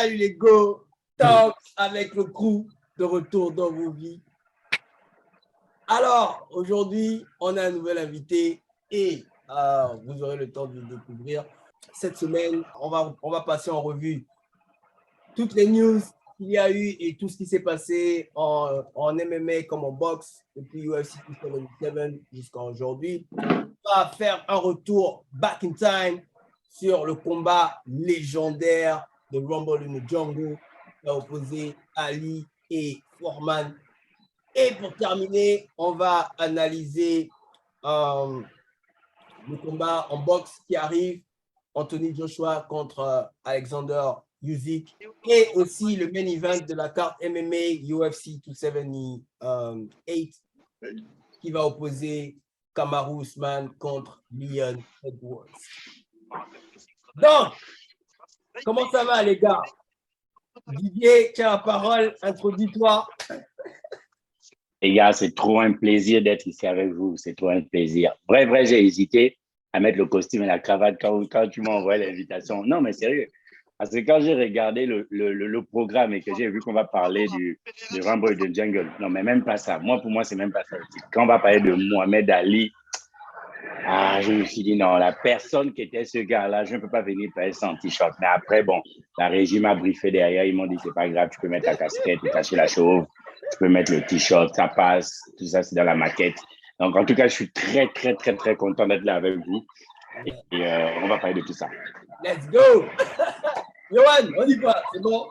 Salut les go, Talks avec le crew de retour dans vos vies. Alors, aujourd'hui, on a un nouvel invité et vous aurez le temps de le découvrir. Cette semaine, on va passer en revue toutes les news qu'il y a eu et tout ce qui s'est passé en MMA comme en boxe depuis UFC 277 jusqu'à aujourd'hui. On va faire un retour back in time sur le combat légendaire de Rumble in the Jungle qui a opposé Ali et Foreman. Et pour terminer, on va analyser le combat en boxe qui arrive, Anthony Joshua contre Alexander Usyk, et aussi le main event de la carte MMA UFC 278 qui va opposer Kamaru Usman contre Leon Edwards. Donc, comment ça va les gars? Didier, tu as la parole, introduis-toi. Les gars, c'est trop un plaisir d'être ici avec vous. C'est trop un plaisir. Vrai, j'ai hésité à mettre le costume et la cravate quand tu m'as envoyé l'invitation. Non, mais sérieux. Parce que quand j'ai regardé le programme et que j'ai vu qu'on va parler du Rumble de Jungle, non, mais même pas ça. Pour moi, c'est même pas ça. Quand on va parler de Mohamed Ali, je me suis dit, non, la personne qui était ce gars-là, je ne peux pas venir faire sans t-shirt. Mais après, bon, la régie m'a briefé derrière. Ils m'ont dit, c'est pas grave, tu peux mettre ta casquette ou cacher la chauve. Tu peux mettre le t-shirt, ça passe. Tout ça, c'est dans la maquette. Donc, en tout cas, je suis très content d'être là avec vous. Et on va parler de tout ça. Let's go! Yohan, on y va, c'est bon?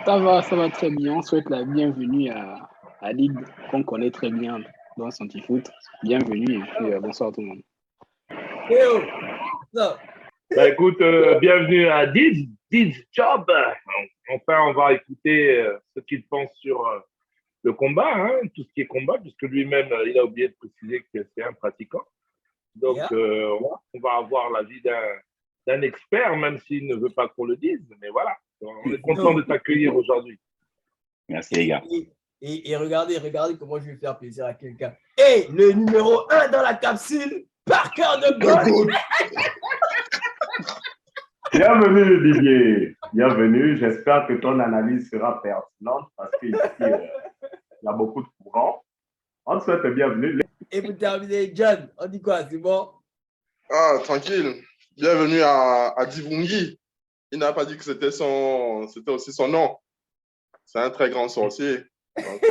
Ça va très bien. On souhaite la bienvenue à Lid, qu'on connaît très bien dans son petit foot. Bienvenue et puis bonsoir tout le monde. Théo, écoute, bienvenue à Did's Job. Enfin, on va écouter ce qu'il pense sur le combat, hein, tout ce qui est combat, puisque lui-même, il a oublié de préciser que c'est un pratiquant. Donc, on va avoir l'avis d'un expert, même s'il ne veut pas qu'on le dise. Mais voilà, on est content de t'accueillir aujourd'hui. Merci les gars. Et regardez comment je vais faire plaisir à quelqu'un. Et le numéro 1 dans la capsule, Parker de Gaulle. Bienvenue Didier, bienvenue. J'espère que ton analyse sera pertinente parce qu'ici, il y a beaucoup de courants. On te souhaite bienvenue. Et pour terminer, John, on dit quoi, c'est bon? Tranquille. Bienvenue à Divungi. Il n'a pas dit que c'était aussi son nom. C'est un très grand sorcier. Donc,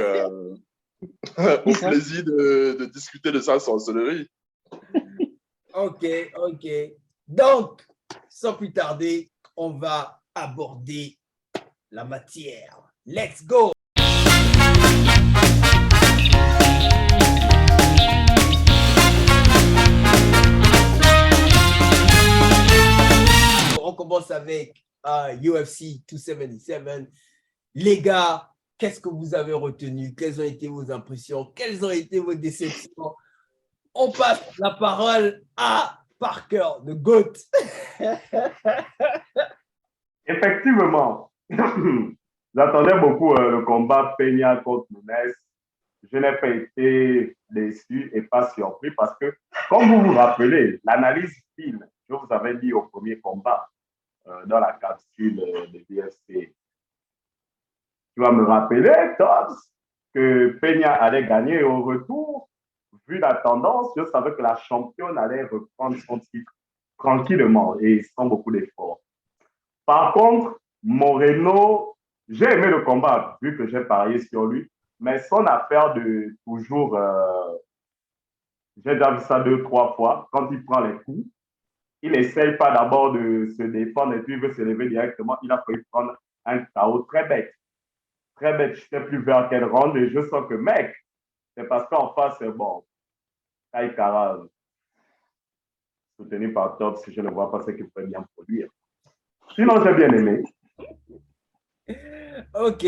au plaisir de discuter de sa sorcellerie. Ok. Donc, sans plus tarder, on va aborder la matière. Let's go! On commence avec UFC 277. Les gars, qu'est-ce que vous avez retenu? Quelles ont été vos impressions? Quelles ont été vos déceptions? On passe la parole à Parker, de GOAT. Effectivement, j'attendais beaucoup le combat Peña contre Nunes. Je n'ai pas été déçu et pas surpris parce que, comme vous vous rappelez, l'analyse fine, je vous avais dit au premier combat dans la capsule de BFC. Tu vas me rappeler, Tops, que Peña allait gagner et au retour, vu la tendance, je savais que la championne allait reprendre son titre tranquillement et sans beaucoup d'efforts. Par contre, Moreno, j'ai aimé le combat vu que j'ai parié sur lui, mais son affaire de toujours, j'ai déjà vu ça 2-3 fois, quand il prend les coups, il n'essaye pas d'abord de se défendre et puis il veut se lever directement. Il a failli prendre un KO très bête. Très bête, je ne sais plus vers quel round et je sens que, mec, c'est parce qu'en face, c'est bon. Kai Kara, soutenu par Top, si je ne vois pas ce qu'il pourrait bien produire. Sinon, j'ai bien aimé. Ok.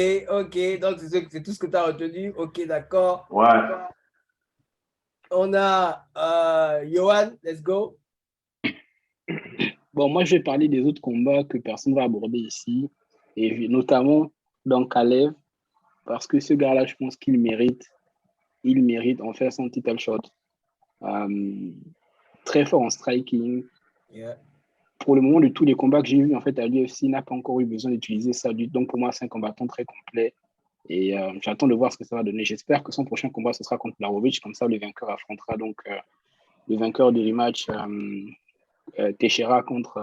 Donc, c'est tout ce que tu as retenu. Ok, d'accord. Ouais. On a Yohan, let's go. Bon, moi, je vais parler des autres combats que personne ne va aborder ici, et notamment dans Kalev, parce que ce gars-là, je pense qu'il mérite en fait son title shot. Très fort en striking. Yeah. pour le moment, de tous les combats que j'ai vus en fait, à l'UFC, il n'a pas encore eu besoin d'utiliser ça. Donc, pour moi, c'est un combattant très complet. Et j'attends de voir ce que ça va donner. J'espère que son prochain combat, ce sera contre Blachowicz. Comme ça, le vainqueur affrontera donc le vainqueur du rematch Teixeira contre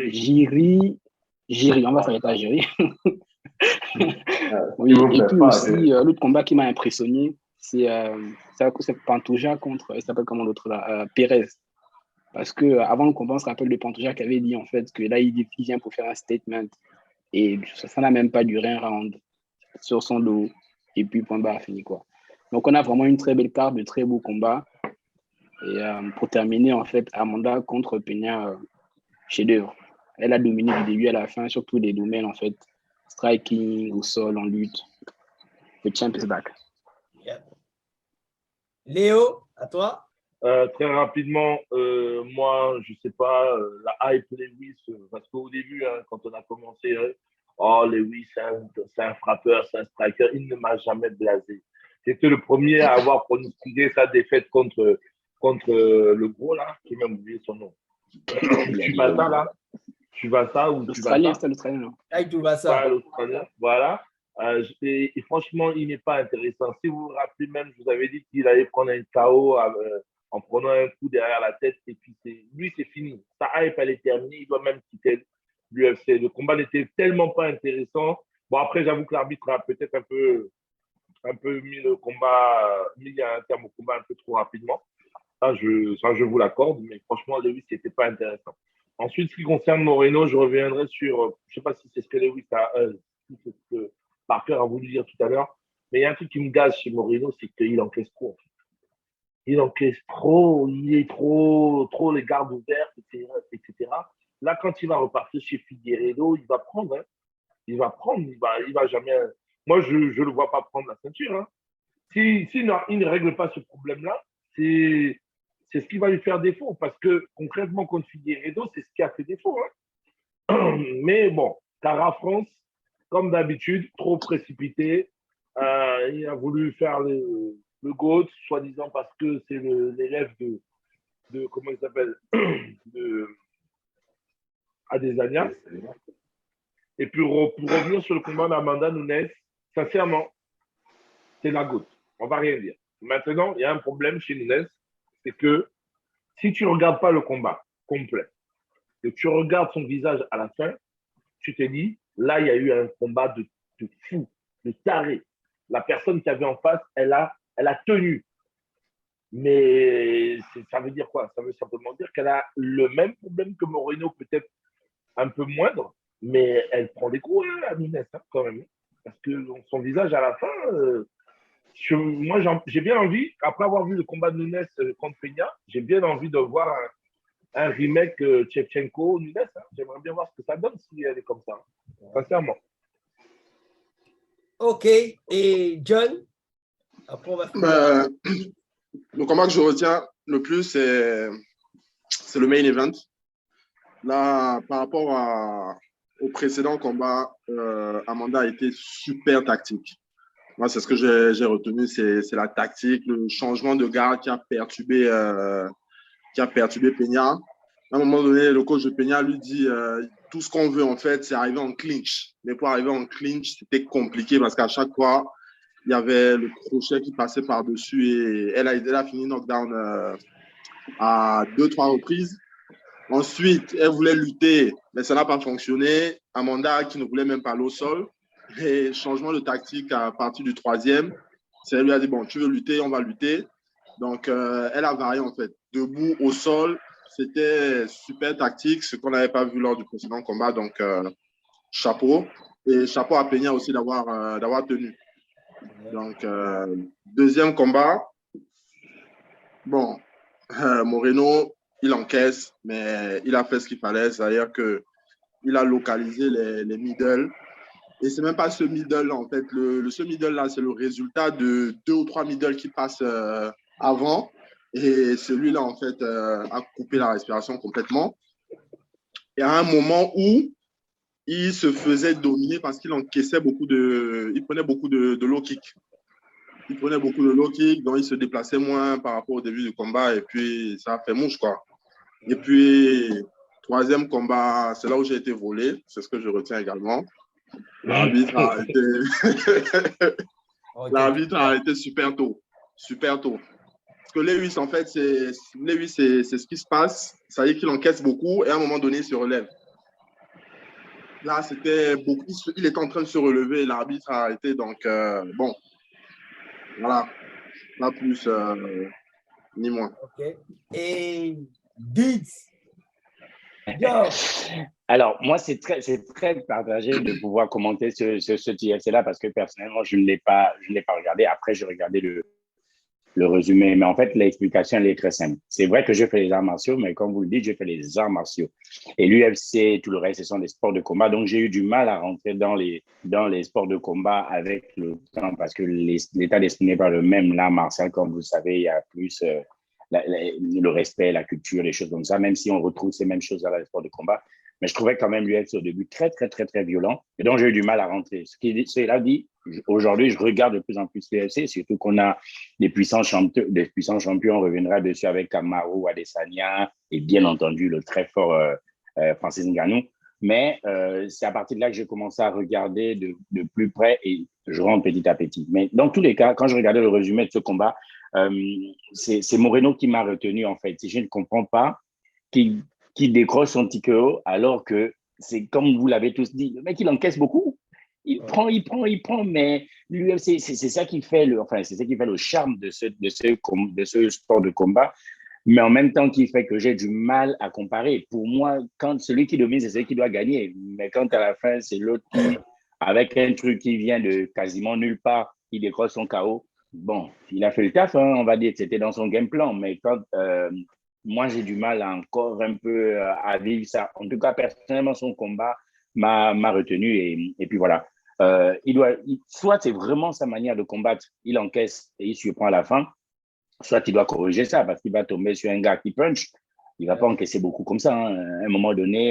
Jiri. On va s'arrêter à Jiri. Oui, et puis aussi, l'autre combat qui m'a impressionné, c'est Pantoja contre, il s'appelle comment l'autre là, Pérez. Parce qu'avant le combat, on se rappelle de Pantoja qui avait dit en fait que là, il vient pour faire un statement. Et ça n'a même pas duré un round sur son dos. Et puis, point barre, fini quoi. Donc, on a vraiment une très belle carte, de très beaux combats. Et pour terminer, en fait, Amanda contre Peña, chef-d'œuvre. Elle a dominé du début à la fin, sur tous les domaines, en fait. Striking, au sol, en lutte. The champ is back. Yeah. Léo, à toi. Très rapidement, moi, je sais pas, la hype Lewis, parce qu'au début, hein, quand on a commencé, Lewis, c'est un frappeur, c'est un striker, il ne m'a jamais blasé. J'étais le premier à avoir pronostiqué sa défaite contre le gros, là, j'ai même oublié son nom. Tu vas ça, là? Tu vas ça ou tu vas ça? C'est l'Australien. Tu vas ça. Ouais, l'Australien, voilà. Et franchement, il n'est pas intéressant. Si vous vous rappelez même, je vous avais dit qu'il allait prendre un KO en prenant un coup derrière la tête. Et puis, lui, c'est fini. Sa hype, elle est terminée. Il doit même quitter l'UFC. Le combat n'était tellement pas intéressant. Bon, après, j'avoue que l'arbitre a peut-être un peu mis le combat, mis un terme au combat un peu trop rapidement. Ça, je vous l'accorde. Mais franchement, Lewis, c'était pas intéressant. Ensuite, ce qui concerne Moreno, je reviendrai sur, je ne sais pas si c'est ce que Lewis c'est ce que Parker a voulu dire tout à l'heure, mais il y a un truc qui me gâche chez Moreno, c'est qu'il encaisse trop. Il encaisse trop, il est trop les gardes ouvertes, etc. Là, quand il va repartir chez Figueiredo, il va prendre, hein. Il va jamais. Moi, je ne le vois pas prendre la ceinture. Hein. Si il ne règle pas ce problème-là, c'est ce qui va lui faire défaut, parce que concrètement, contre Figueiredo, c'est ce qui a fait défaut. Hein. Mais bon, Cara France, comme d'habitude, trop précipité. Il a voulu faire le GOAT, soi-disant parce que c'est l'élève de comment il s'appelle, de Adesanya. Et puis pour revenir sur le combat d'Amanda Nunes, sincèrement, c'est la GOAT. On va rien dire. Maintenant, il y a un problème chez Nunes, c'est que si tu ne regardes pas le combat complet, et tu regardes son visage à la fin, tu te dis, là, il y a eu un combat de fou, de taré. La personne qui avait en face, elle a tenu. Mais ça veut dire quoi? Ça veut simplement dire qu'elle a le même problème que Moreno, peut-être un peu moindre, mais elle prend des coups à Nunes, hein, quand même. Parce que son visage à la fin, moi, j'ai bien envie, après avoir vu le combat de Nunes contre Peña, j'ai bien envie de voir un remake Shevchenko-Nunes. Hein. J'aimerais bien voir ce que ça donne si elle est comme ça. Sincèrement. Ok. Et John? Après, on va le combat que je retiens le plus, c'est le main event. Là, par rapport au précédent combat, Amanda a été super tactique. Moi, c'est ce que j'ai retenu, c'est la tactique, le changement de garde qui a perturbé Peña. À un moment donné, le coach de Peña lui dit tout ce qu'on veut, en fait, c'est arriver en clinch. Mais pour arriver en clinch, c'était compliqué parce qu'à chaque fois, il y avait le crochet qui passait par-dessus et elle a fini knockdown à 2-3 reprises. Ensuite, elle voulait lutter, mais ça n'a pas fonctionné. Amanda, qui ne voulait même pas aller au sol. Et changement de tactique à partir du 3e. Elle lui a dit, bon, tu veux lutter, on va lutter. Donc, elle a varié, en fait. Debout, au sol, c'était super tactique, ce qu'on n'avait pas vu lors du précédent combat. Donc, chapeau. Et chapeau à Peña aussi d'avoir tenu. Donc, deuxième combat. Bon, Moreno, il encaisse, mais il a fait ce qu'il fallait. C'est-à-dire qu'il a localisé les middle. Et ce n'est même pas ce middle-là, en fait. Ce middle-là, c'est le résultat de 2 ou 3 middle qui passent avant. Et celui-là, en fait, a coupé la respiration complètement. Et à un moment où il se faisait dominer parce qu'il encaissait il prenait beaucoup de low kick. Il prenait beaucoup de low kick, donc il se déplaçait moins par rapport au début du combat. Et puis, ça a fait mouche, quoi. Et puis, troisième combat, c'est là où j'ai été volé. C'est ce que je retiens également. L'arbitre a été... L'arbitre a été super tôt. Super tôt. Parce que Lewis, en fait, c'est ce qui se passe. Ça veut dire qu'il encaisse beaucoup et à un moment donné, il se relève. Là, c'était beaucoup. Il était en train de se relever. L'arbitre a arrêté. Donc, bon, voilà. Pas plus ni moins. OK. Et Dids. Alors, moi, c'est très partagé de pouvoir commenter ce TFC-là parce que personnellement, je ne l'ai pas regardé. Après, j'ai regardé le résumé. Mais en fait, l'explication, elle est très simple. C'est vrai que je fais les arts martiaux, mais comme vous le dites, je fais les arts martiaux. Et l'UFC, tout le reste, ce sont des sports de combat. Donc, j'ai eu du mal à rentrer dans les sports de combat avec le temps parce que l'état d'esprit n'est pas le même. L'art martial, comme vous savez, il y a plus le respect, la culture, les choses comme ça, même si on retrouve ces mêmes choses dans les sports de combat. Mais je trouvais quand même l'UFC au début très, très, très, très violent. Et donc, j'ai eu du mal à rentrer. Cela dit, aujourd'hui, je regarde de plus en plus l'UFC, surtout qu'on a des puissants champions. On reviendra dessus avec Kamaru, Adesanya et bien entendu le très fort Francis Ngannou. Mais c'est à partir de là que j'ai commencé à regarder de plus près et je rentre petit à petit. Mais dans tous les cas, quand je regardais le résumé de ce combat, c'est Moreno qui m'a retenu en fait. Je ne comprends pas qui décroche son TKO alors que c'est comme vous l'avez tous dit, le mec il encaisse beaucoup. Il prend, mais l'UFC, c'est ça qui fait c'est ça qui fait le charme de ce sport de combat. Mais en même temps, qui fait que j'ai du mal à comparer. Pour moi, quand celui qui domine, c'est celui qui doit gagner. Mais quand à la fin, c'est l'autre qui, avec un truc qui vient de quasiment nulle part, il décroche son KO. Bon, il a fait le taf, hein, on va dire, c'était dans son game plan. Mais quand moi, j'ai du mal encore un peu à vivre ça. En tout cas, personnellement, son combat m'a retenu. Et puis voilà. Soit c'est vraiment sa manière de combattre, il encaisse et il surprend à la fin, soit il doit corriger ça parce qu'il va tomber sur un gars qui punch. Il ne va pas encaisser beaucoup comme ça. Hein. À un moment donné,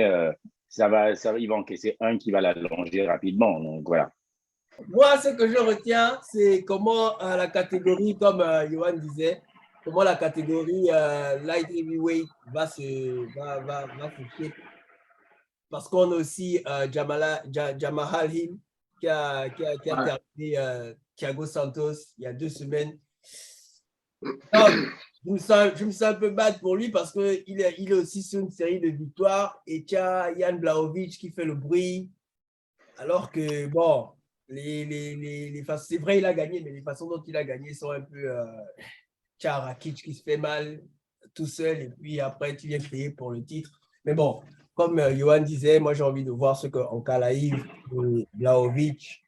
il va encaisser un qui va l'allonger rapidement. Donc voilà. Moi, ce que je retiens, c'est comment la catégorie, comme Johan disait, comment la catégorie light heavyweight va fonctionner. Parce qu'on a aussi Jamal Hill qui a terminé Thiago Santos il y a 2 semaines. Donc, je me sens un peu bad pour lui parce qu'il est aussi sur une série de victoires et tu as Jan Blachowicz qui fait le bruit alors que, bon, c'est vrai, il a gagné, mais les façons dont il a gagné sont un peu Rakic qui se fait mal tout seul et puis après tu viens crier pour le titre. Mais bon, comme Johan disait, moi j'ai envie de voir ce qu'Ankalaev et Blachowicz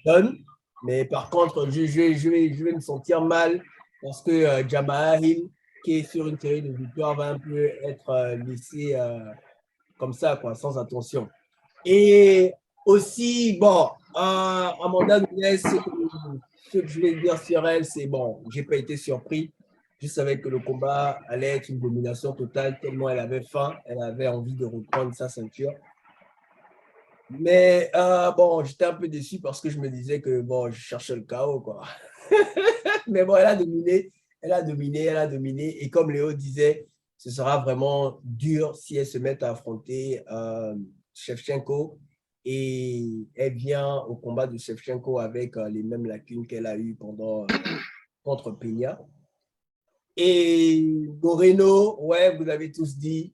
donnent. Mais par contre, je vais me sentir mal parce que Jamal Hill, qui est sur une série de victoires, va un peu être laissé comme ça, quoi, sans attention. Et aussi, bon, Amanda Nunes, ce que je vais dire sur elle, c'est bon, j'ai pas été surpris. Je savais que le combat allait être une domination totale, tellement elle avait faim, elle avait envie de reprendre sa ceinture. Mais bon, j'étais un peu déçu parce que je me disais que bon, je cherchais le chaos, quoi. Mais bon, elle a dominé. Et comme Léo disait, ce sera vraiment dur si elle se met à affronter Shevchenko et elle vient au combat de Shevchenko avec les mêmes lacunes qu'elle a eues contre Peña. Et Moreno, ouais, vous avez tous dit,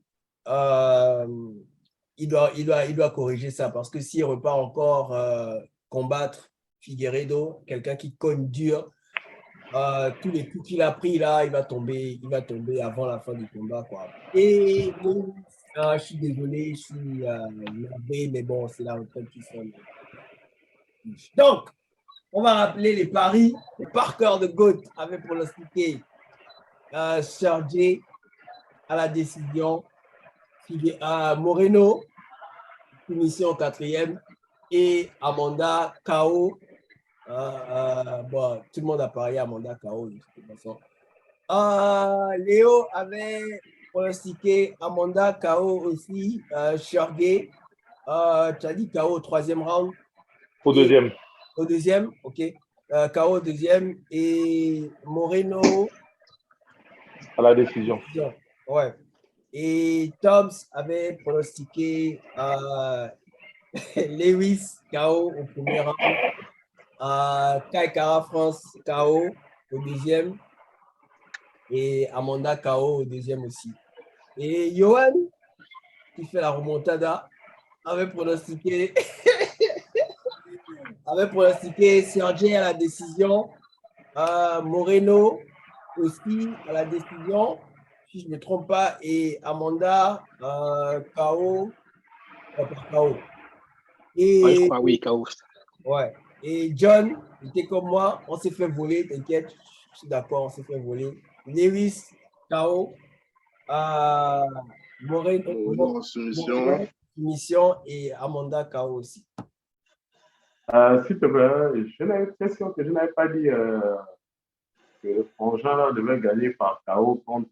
il doit corriger ça parce que s'il repart encore combattre Figueiredo, quelqu'un qui cogne dur, tous les coups qu'il a pris là, il va tomber avant la fin du combat, quoi. Et je suis désolé, je suis navré, mais bon, c'est la retraite qui sonne. Donc, on va rappeler les paris. Les parqueurs de GOAT avaient pronostiqué Sergey à la décision, Moreno, finition au 4e, et Amanda KO. Bon, tout le monde a parié Amanda KO de toute façon. Léo avait pronostiqué Amanda KO aussi. Sergey, tu as dit KO au 3e round. Au deuxième. Au deuxième, ok. KO au deuxième et Moreno à la décision. Ouais. Et Toms avait pronostiqué Lewis KO au premier round, Kai Kara France KO au deuxième et Amanda KO au deuxième aussi. Et Johan, qui fait la remontada, avait pronostiqué Sergey à la décision, Moreno aussi à la décision, si je ne me trompe pas, et Amanda KO par KO. Et, ouais, je crois, oui, KO. Ouais. Et John était comme moi, on s'est fait voler, t'inquiète, je suis d'accord, on s'est fait voler. Lewis KO, Moreno en soumission. Soumission et Amanda KO aussi. S'il te plaît, j'ai une question que je n'avais pas dit que le frangin là devait gagner par KO contre.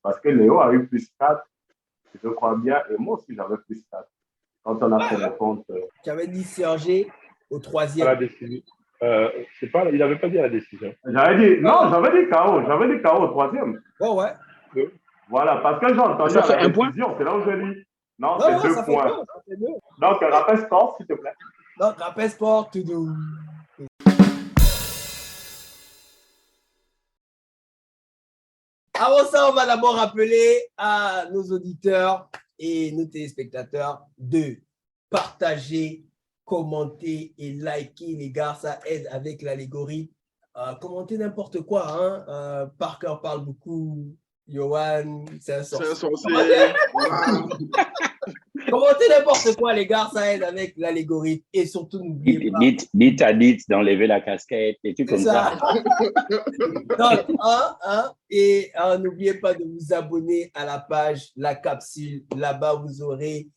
Parce que Léo a eu plus 4, je crois bien, et moi aussi j'avais plus 4. Quand on a fait le compte. Tu avais dit Sergé au troisième. À la décision. C'est pas, il n'avait pas dit à la décision. J'avais dit KO au troisième. Oh ouais. Voilà, parce que j'ai entendu ça à fait la un point. décision, c'est là où je dis. Non, Non, c'est 2 ça points. fait deux. Donc, rappelle score, s'il te plaît. Donc, rappel sport, tout doux. Avant ça, on va d'abord rappeler à nos auditeurs et nos téléspectateurs de partager, commenter et liker, les gars, ça aide avec l'allégorie. Commentez n'importe quoi, hein. Parker parle beaucoup, Johan, c'est un sorcier. Commentez n'importe quoi, les gars, ça aide avec l'allégorie. Et surtout, n'oubliez pas. Dites à dites d'enlever la casquette et tout comme ça. Donc, et n'oubliez pas de vous abonner à la page La Capsule. Là-bas, vous aurez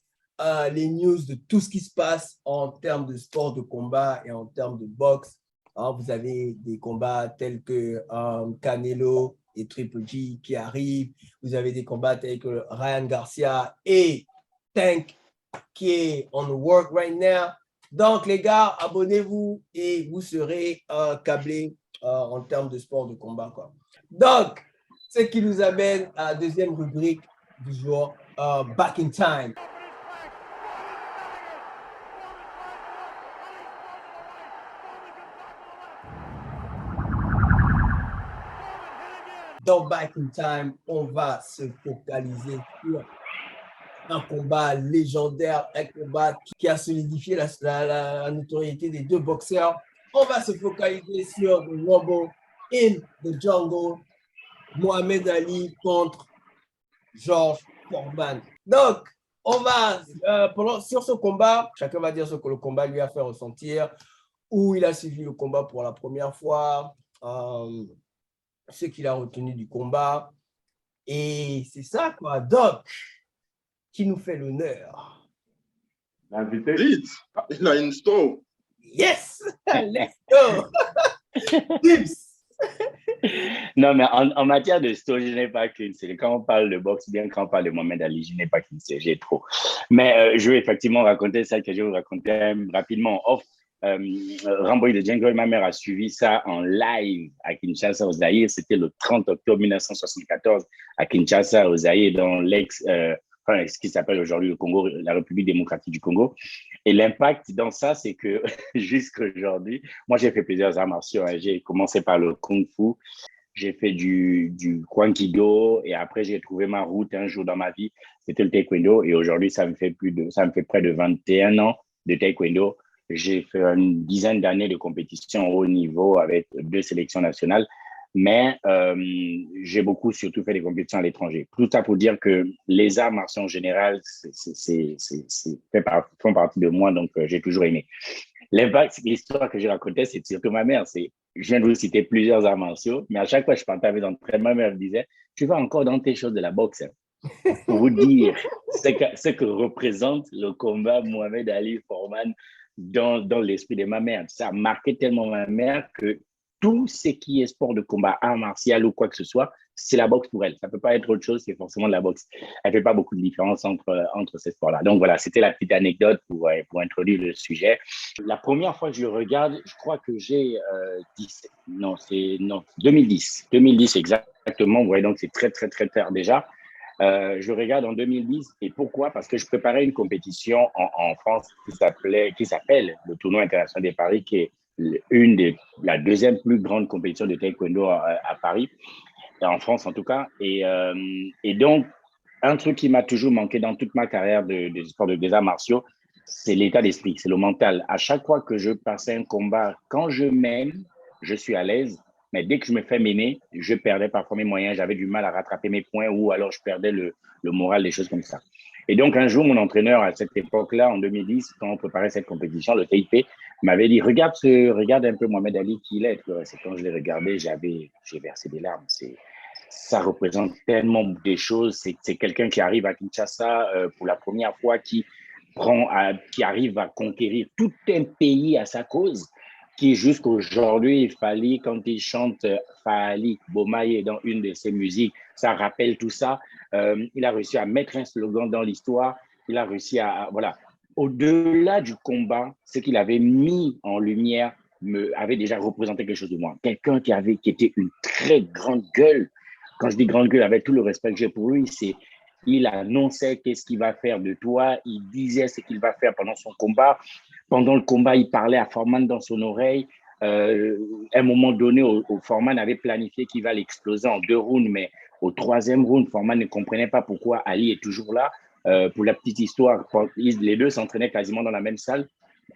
les news de tout ce qui se passe en termes de sport de combat et en termes de boxe. Vous avez des combats tels que Canelo et Triple G qui arrivent. Vous avez des combats tels que Ryan Garcia et Tank qui est on the work right now. Donc, les gars, abonnez-vous et vous serez câblés en termes de sport de combat, quoi. Donc, ce qui nous amène à la deuxième rubrique du jour, Back in Time. Dans Back in Time, on va se focaliser sur un combat légendaire, un combat qui a solidifié la notoriété des deux boxeurs. On va se focaliser sur The Rumble in the Jungle, Mohamed Ali contre George Foreman. Donc, on va, sur ce combat, chacun va dire ce que le combat lui a fait ressentir, où il a suivi le combat pour la première fois, ce qu'il a retenu du combat. Et c'est ça, quoi. Donc, qui nous fait l'honneur? L'invité. Vite, il a une stove. Yes! Let's go! Tips! Non, mais en matière de story, je n'ai pas qu'une. C'est quand on parle de boxe, bien quand on parle de Mohamed Ali, je n'ai pas qu'une. J'ai trop. Mais je vais effectivement raconter ça que je vais vous raconter rapidement. Ramboy de Django et ma mère a suivi ça en live à Kinshasa, au Zaïre. C'était le 30 octobre 1974 à Kinshasa, au Zaïre, dans ce qui s'appelle aujourd'hui le Congo, la République démocratique du Congo. Et l'impact dans ça, c'est que jusqu'à aujourd'hui, moi, j'ai fait plusieurs arts martiaux. J'ai commencé par le Kung Fu, j'ai fait du Kwankido et après, j'ai trouvé ma route un jour dans ma vie. C'était le Taekwondo et aujourd'hui, ça me fait près de 21 ans de Taekwondo. J'ai fait une dizaine d'années de compétition au haut niveau avec 2 sélections nationales. Mais j'ai surtout fait des compétitions à l'étranger. Tout ça pour dire que les arts martiaux en général font partie de moi, donc j'ai toujours aimé. L'impact, l'histoire que j'ai racontée, c'est surtout ma mère. Je viens de vous citer plusieurs arts martiaux, mais à chaque fois que je partais avec l'entraînement, ma mère me disait « Tu vas encore dans tes choses de la boxe. » Pour vous dire ce que représente le combat Mohamed Ali Foreman dans l'esprit de ma mère. Ça a marqué tellement ma mère que tout ce qui est sport de combat, art martial ou quoi que ce soit, c'est la boxe pour elle. Ça ne peut pas être autre chose, c'est forcément de la boxe. Elle ne fait pas beaucoup de différence entre ces sports-là. Donc voilà, c'était la petite anecdote pour introduire le sujet. La première fois que je le regarde, je crois que j'ai 2010. 2010 exactement. Vous voyez, donc c'est très, très, très tard déjà. Je regarde en 2010. Et pourquoi? Parce que je préparais une compétition en France qui s'appelle le Tournoi international des Paris, qui est la deuxième plus grande compétition de taekwondo à Paris, en France en tout cas. Et donc, un truc qui m'a toujours manqué dans toute ma carrière de sport des arts martiaux, c'est l'état d'esprit, c'est le mental. À chaque fois que je passais un combat, quand je mène, je suis à l'aise. Mais dès que je me fais mener, je perdais parfois mes moyens, j'avais du mal à rattraper mes points ou alors je perdais le moral, des choses comme ça. Et donc, un jour, mon entraîneur, à cette époque-là, en 2010, quand on préparait cette compétition, le TIP, m'avait dit, regarde un peu Mohamed Ali qui il est. C'est quand je l'ai regardé, j'ai versé des larmes. Ça représente tellement des choses. C'est quelqu'un qui arrive à Kinshasa pour la première fois, qui arrive à conquérir tout un pays à sa cause, qui jusqu'aujourd'hui, quand il chante Fali Bomaye dans une de ses musiques, ça rappelle tout ça. Il a réussi à mettre un slogan dans l'histoire. Il a réussi voilà. Au-delà du combat, ce qu'il avait mis en lumière avait déjà représenté quelque chose de moi. Quelqu'un qui était une très grande gueule. Quand je dis grande gueule, avec tout le respect que j'ai pour lui, il annonçait qu'est-ce qu'il va faire de toi, il disait ce qu'il va faire pendant son combat. Pendant le combat, il parlait à Foreman dans son oreille. À un moment donné, Foreman avait planifié qu'il va l'exploser en 2 rounds, mais au 3e round, Foreman ne comprenait pas pourquoi Ali est toujours là. Pour la petite histoire, les deux s'entraînaient quasiment dans la même salle.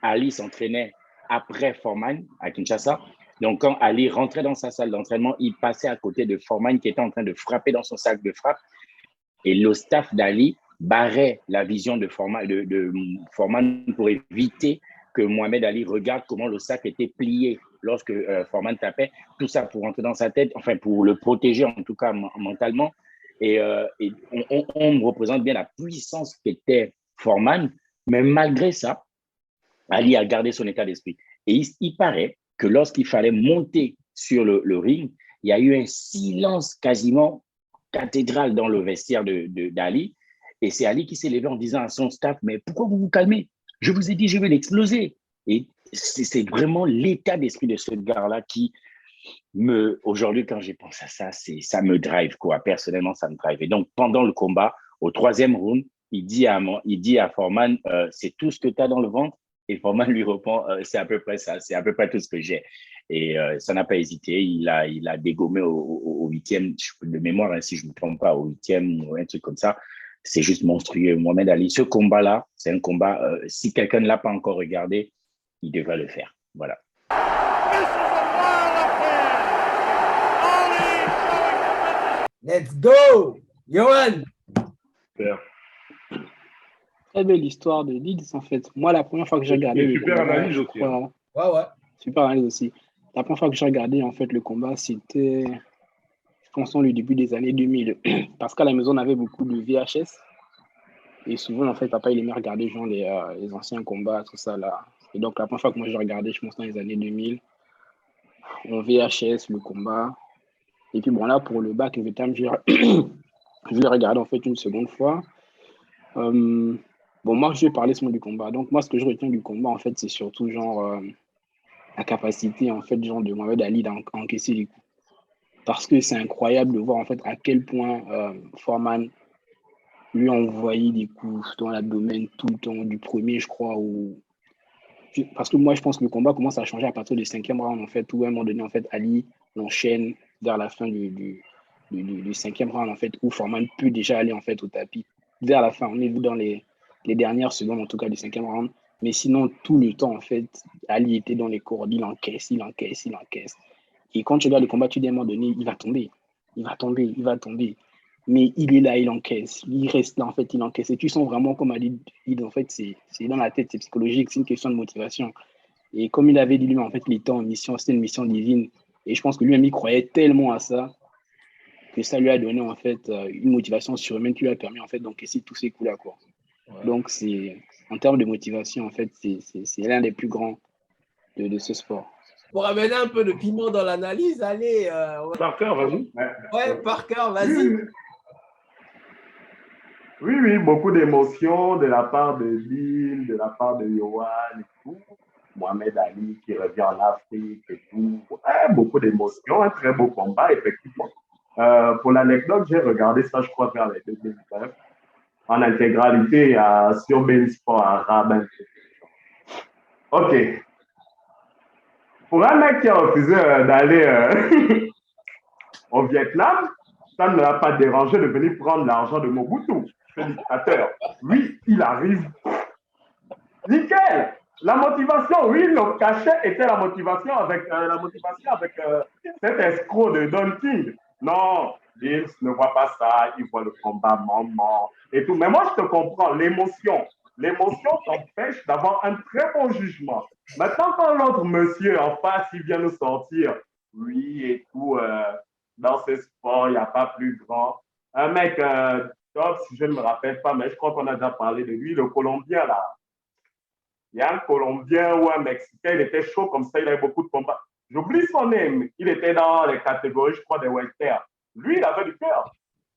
Ali s'entraînait après Foreman à Kinshasa. Donc, quand Ali rentrait dans sa salle d'entraînement, il passait à côté de Foreman qui était en train de frapper dans son sac de frappe. Et le staff d'Ali barrait la vision de Foreman pour éviter que Mohamed Ali regarde comment le sac était plié lorsque Foreman tapait. Tout ça pour rentrer dans sa tête, enfin pour le protéger en tout cas mentalement. Et on me représente bien la puissance qu'était Foreman. Mais malgré ça, Ali a gardé son état d'esprit. Et il paraît que lorsqu'il fallait monter sur le ring, il y a eu un silence quasiment cathédrale dans le vestiaire d'Ali. Et c'est Ali qui s'est levé en disant à son staff, mais pourquoi vous vous calmez? Je vous ai dit, je vais l'exploser. Et c'est vraiment l'état d'esprit de ce gars-là qui aujourd'hui, quand je pense à ça, ça me drive, quoi. Personnellement, ça me drive. Et donc, pendant le combat, au 3e round, il dit à Foreman, c'est tout ce que tu as dans le ventre? Et Foreman lui répond, c'est à peu près ça, c'est à peu près tout ce que j'ai. Et ça n'a pas hésité, il a dégommé au 8e, de mémoire, hein, si je ne me trompe pas, au 8e ou un truc comme ça. C'est juste monstrueux. Mohamed Ali, ce combat-là, c'est un combat, si quelqu'un ne l'a pas encore regardé, il devrait le faire. Voilà. Let's go! Yohan! Super. Très belle histoire de Leeds, en fait. Moi, la première fois que j'ai regardé le super combat, analyse aussi. Hein. Ouais. Super analyse aussi. La première fois que j'ai regardé, en fait, le combat, c'était, je pense, le début des années 2000. Parce qu'à la maison, on avait beaucoup de VHS. Et souvent, en fait, papa, il aimait regarder genre, les anciens combats, tout ça, là. Et donc, la première fois que moi, j'ai regardé, je pense, dans les années 2000, en VHS, le combat. Et puis, bon, là, pour le bac, je l'ai regardé, en fait, une seconde fois. Bon, moi, je vais parler seulement du combat. Donc, moi, ce que je retiens du combat, en fait, c'est surtout, genre, la capacité, en fait, genre, de Mohamed Ali d'encaisser les coups. Parce que c'est incroyable de voir, en fait, à quel point Foreman lui envoyait des coups dans l'abdomen tout le temps, du premier, je crois, parce que moi, je pense que le combat commence à changer à partir du 5e round, en fait, où à un moment donné, en fait, Ali l'enchaîne vers la fin du 5e round, en fait, où Foreman peut déjà aller, en fait, au tapis. Vers la fin, on est dans les dernières secondes, en tout cas, du 5e round. Mais sinon, tout le temps, en fait, Ali était dans les cordes, il encaisse. Et quand tu regardes le combat, tu dis à un moment donné, il va tomber. Mais il est là, il encaisse. Il reste là, en fait, il encaisse. Et tu sens vraiment, comme Ali dit, en fait, c'est dans la tête, c'est psychologique, c'est une question de motivation. Et comme il avait dit lui, en fait, il était en mission, c'était une mission divine. Et je pense que lui-même, il croyait tellement à ça que ça lui a donné, en fait, une motivation surhumaine qui lui a permis, en fait, d'encaisser tous ces coups-là, quoi. Ouais. Donc, en termes de motivation, en fait, c'est l'un des plus grands de ce sport. Pour amener un peu de piment dans l'analyse, allez. Parker, vas-y. Ouais, Parker, vas-y. Oui, beaucoup d'émotions de la part de Lille, de la part de Yohan et tout. Mohamed Ali qui revient en Afrique et tout. Ouais, beaucoup d'émotions, un très beau combat, effectivement. Pour l'anecdote, j'ai regardé ça, je crois, vers les 2009, en intégralité sur Bein Sport arabe. Ok. Pour un mec qui a refusé d'aller au Vietnam, ça ne l'a pas dérangé de venir prendre l'argent de Mobutu, le dictateur. Lui, il arrive. Nickel! La motivation, oui, le cachet était la motivation avec cet escroc de Don King. Non, Vince ne voit pas ça, il voit le combat maman et tout. Mais moi, je te comprends, l'émotion. L'émotion t'empêche d'avoir un très bon jugement. Maintenant, quand l'autre monsieur en face, il vient nous sortir, oui et tout, dans ce sport, il n'y a pas plus grand. Un mec, top, si je ne me rappelle pas, mais je crois qu'on a déjà parlé de lui, le Colombien, là. Il y a un Colombien ou un Mexicain, il était chaud comme ça, il avait beaucoup de combats. J'oublie son nom, il était dans les catégories, je crois, des welter. Lui, il avait du cœur.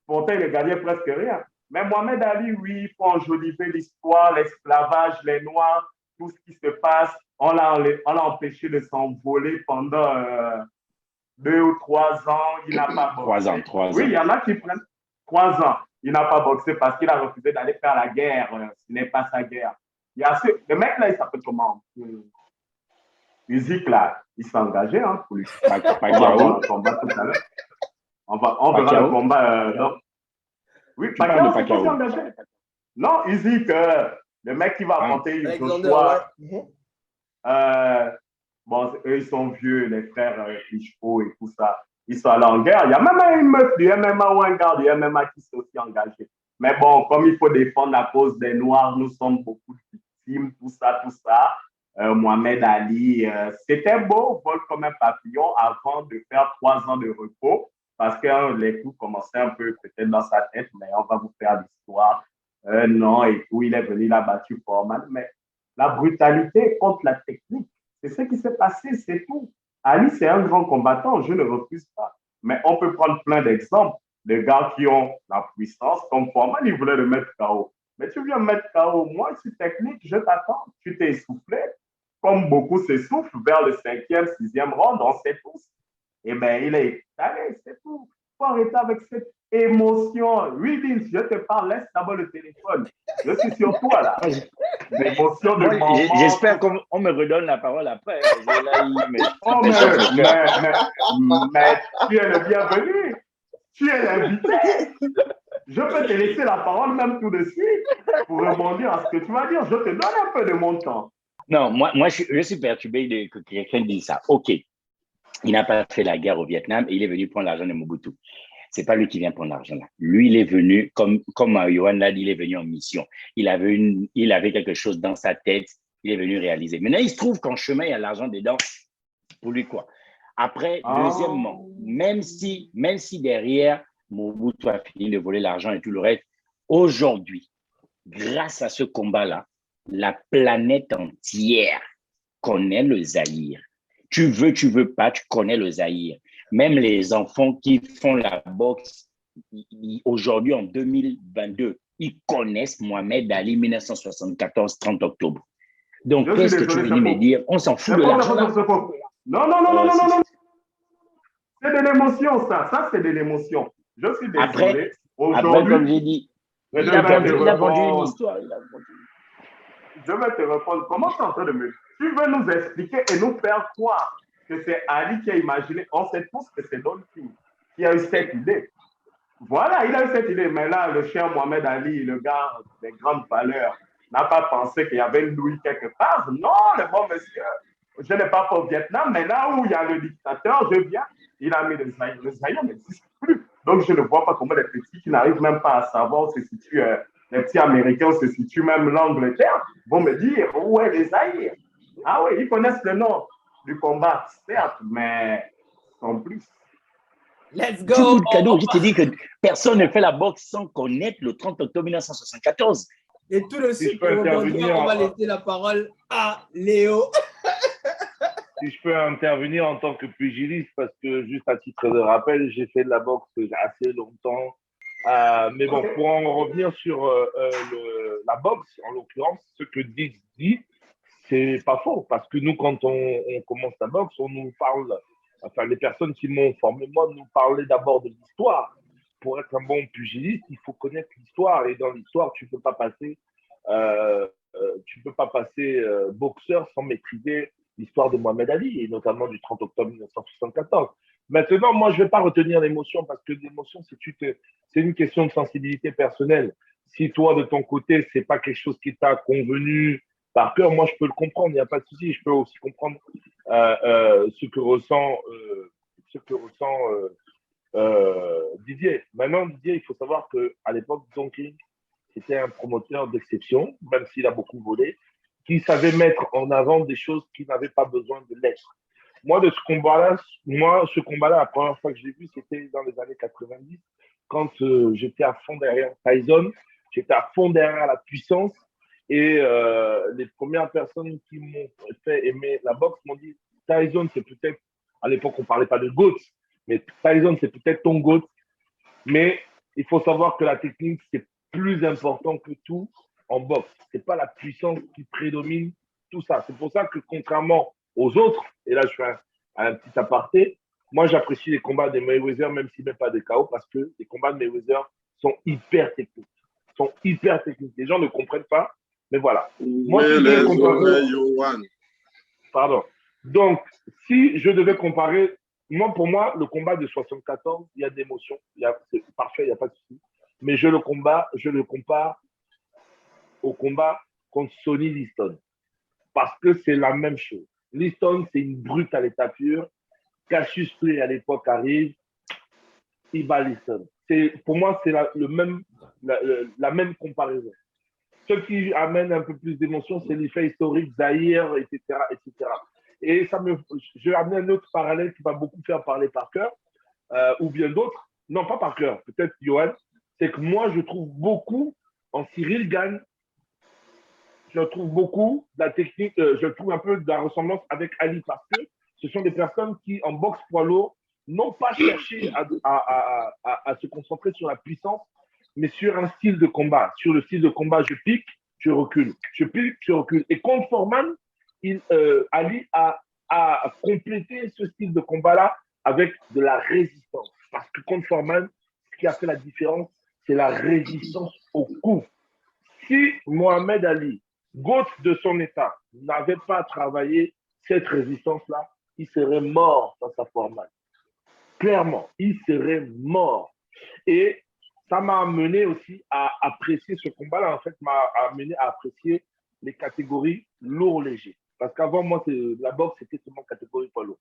Pourtant, il ne gagnait presque rien. Mais Mohamed Ali, oui, il faut enjoliver l'histoire, l'esclavage, les Noirs, tout ce qui se passe. On l'a empêché de s'envoler pendant 2 ou 3 ans. Il n'a pas boxé. 3 ans. Oui, il y en a qui prennent 3 ans. Il n'a pas boxé parce qu'il a refusé d'aller faire la guerre. Ce n'est pas sa guerre. Il y a le mec là, il s'appelle comment? Musique là, il s'est engagé pour lui. On va voir le combat tout à l'heure. On verra le combat. Oui, Pacquiao s'est aussi engagé. Non, Usyk, le mec qui va affronter Joshua. Bon, eux, ils sont vieux, les frères Klitschko et tout ça. Ils sont allés en guerre. Il y a même une meuf du MMA ou un gars du MMA qui s'est aussi engagé. Mais bon, comme il faut défendre la cause des Noirs, nous sommes beaucoup de victimes, tout ça. Mohamed Ali, c'était beau, vol comme un papillon avant de faire 3 ans de repos parce que les coups commençaient un peu peut-être dans sa tête, mais on va vous faire l'histoire. Non, et tout, il est venu, il a battu Foreman. Mais la brutalité contre la technique, c'est ce qui s'est passé, c'est tout. Ali, c'est un grand combattant, je ne refuse pas. Mais on peut prendre plein d'exemples de gars qui ont la puissance, comme Foreman, il voulait le mettre KO. Mais tu viens me mettre KO, moi, je suis technique, je t'attends. Tu t'es essoufflé, comme beaucoup s'essoufflent vers le 5e, 6e round, on sait tous. Eh bien, il est allé, c'est tout. Il faut arrêter avec cette émotion. Oui, Vince, je te parle, laisse d'abord le téléphone. Je suis sur toi, là. L'émotion de maman. J'espère qu'on me redonne la parole après. Mais tu es le bienvenu. Tu es l'invité. Je peux te laisser la parole même tout de suite pour rebondir à ce que tu vas dire. Je te donne un peu de mon temps. Non, moi je suis perturbé que quelqu'un dise ça. OK, il n'a pas fait la guerre au Vietnam et il est venu prendre l'argent de Mobutu. C'est pas lui qui vient prendre l'argent là. Lui, il est venu, comme Johan l'a dit, il est venu en mission. Il avait quelque chose dans sa tête, il est venu réaliser. Maintenant, il se trouve qu'en chemin, il y a l'argent dedans. Pour lui, quoi. Après, deuxièmement, même si derrière, Mobutu a fini de voler l'argent et tout le reste, aujourd'hui, grâce à ce combat-là, la planète entière connaît le Zaïre. Tu veux pas, tu connais le Zaïre. Même les enfants qui font la boxe aujourd'hui en 2022, ils connaissent Mohamed Ali 1974, 30 octobre. Donc, qu'est-ce que tu veux me dire? On s'en fout de l'argent. Non. C'est de l'émotion, ça. Ça, c'est de l'émotion. Je suis désolé. Après, comme j'ai dit, il a vendu une histoire. Je vais te répondre. Comment tu es en train de me... Tu veux nous expliquer et nous faire croire que c'est Ali qui a imaginé. On sait tous que c'est Don King qui a eu cette idée. Voilà, il a eu cette idée. Mais là, le chien Mohamed Ali, le gars des grandes valeurs, n'a pas pensé qu'il y avait une douille quelque part. Non, le bon monsieur, je n'ai pas fait au Vietnam, mais là où il y a le dictateur, je viens. Il a mis le Zaïre. Le Zaïre n'existe plus. Donc, je ne vois pas comment les petits qui n'arrivent même pas à savoir où se situe, les petits Américains, où se situe même l'Angleterre, vont me dire où est le Zaïre. Ah oui, ils connaissent le nom du combat, certes, mais sans plus. Let's go! Cadeau, je te dis que personne ne fait la boxe sans connaître le 30 octobre 1974. Et tout de suite, on va laisser la parole à Léo. Si je peux intervenir en tant que pugiliste, parce que juste à titre de rappel, j'ai fait de la boxe assez longtemps. Mais bon, pour en revenir sur la boxe, en l'occurrence, ce que Diz dit, c'est pas faux. Parce que nous, quand on commence la boxe, on nous parle enfin les personnes qui m'ont formé, moi, nous parlaient d'abord de l'histoire. Pour être un bon pugiliste, il faut connaître l'histoire. Et dans l'histoire, tu ne peux pas passer, boxeur sans maîtriser l'histoire de Mohamed Ali, et notamment du 30 octobre 1974. Maintenant, moi, je ne vais pas retenir l'émotion parce que l'émotion, c'est une question de sensibilité personnelle. Si toi, de ton côté, ce n'est pas quelque chose qui t'a convenu par cœur, moi, je peux le comprendre, il n'y a pas de souci. Je peux aussi comprendre ce que ressent Didier. Maintenant, Didier, il faut savoir qu'à l'époque, Don King, c'était un promoteur d'exception, même s'il a beaucoup volé, qui savait mettre en avant des choses qui n'avaient pas besoin de l'être. Moi, ce combat-là, la première fois que je l'ai vu, c'était dans les années 90, quand j'étais à fond derrière Tyson, j'étais à fond derrière la puissance, et les premières personnes qui m'ont fait aimer la boxe m'ont dit, Tyson, c'est peut-être, à l'époque, on ne parlait pas de GOAT, mais Tyson, c'est peut-être ton GOAT, mais il faut savoir que la technique, c'est plus important que tout en boxe. Ce n'est pas la puissance qui prédomine tout ça. C'est pour ça que contrairement aux autres, et là je fais un petit aparté, moi j'apprécie les combats des Mayweather, même s'il n'y a pas de KO, parce que les combats de Mayweather sont hyper techniques. Les gens ne comprennent pas, mais voilà. Moi, Pardon. Donc, si je devais comparer, pour moi, le combat de 74, il y a d'émotions. C'est parfait, il n'y a pas de souci. Mais je le compare au combat contre Sonny Liston. Parce que c'est la même chose. Liston, c'est une brute à l'état pur. Cassius Clay, à l'époque, arrive. Il bat Liston. Pour moi, c'est la même comparaison. Ce qui amène un peu plus d'émotion, c'est l'effet historique d'Aïr, etc., etc. Et je vais amener un autre parallèle qui va beaucoup faire parler Parker, ou bien d'autres. Non, pas Parker, peut-être Johan. C'est que moi, je trouve beaucoup en Cyril Gane, je trouve beaucoup de la technique, je trouve un peu de la ressemblance avec Ali, parce que ce sont des personnes qui, en boxe poids lourd, n'ont pas cherché à se concentrer sur la puissance, mais sur un style de combat. Sur le style de combat, je pique, je recule. Je pique, je recule. Et contre Foreman, Ali a complété ce style de combat-là avec de la résistance. Parce que contre Foreman, ce qui a fait la différence, c'est la résistance au coup. Si Mohamed Ali, GOAT de son état, n'avait pas travaillé cette résistance-là, il serait mort dans sa Foreman. Clairement, il serait mort. Et ça m'a amené aussi à apprécier ce combat-là. En fait, m'a amené à apprécier les catégories lourd-léger. Parce qu'avant, moi, la boxe, c'était seulement catégorie poids lourd.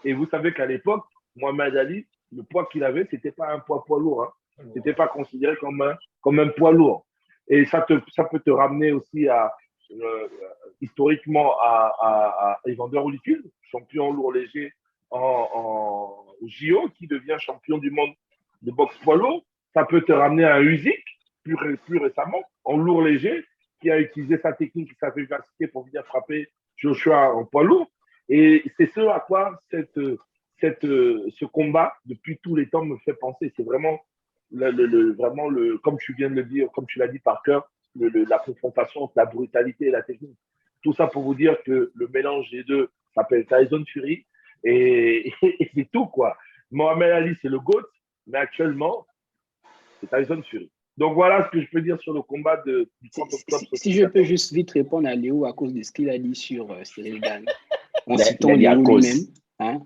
Et vous savez qu'à l'époque, Mohamed Ali, le poids qu'il avait, ce n'était pas un poids lourd. Hein. Ce n'était pas considéré comme un poids lourd. Et ça peut te ramener aussi historiquement à Evander Holyfield, champion lourd-léger en JO, qui devient champion du monde de boxe poids lourd. Ça peut te ramener à Usyk, plus récemment, en lourd léger, qui a utilisé sa technique et sa vivacité pour venir frapper Joshua en poids lourd. Et c'est ce à quoi ce combat, depuis tous les temps, me fait penser. C'est vraiment, comme tu viens de le dire, comme tu l'as dit Parker, la confrontation entre la brutalité et la technique. Tout ça pour vous dire que le mélange des deux s'appelle Tyson Fury. Et c'est tout, quoi. Mohamed Ali, c'est le GOAT, mais actuellement, c'est Tyson Fury. Donc voilà ce que je peux dire sur le combat du 30 octobre. Si je peux juste vite répondre à Léo à cause de ce qu'il a dit sur Cyril Gane, en citant Léo lui-même. Hein?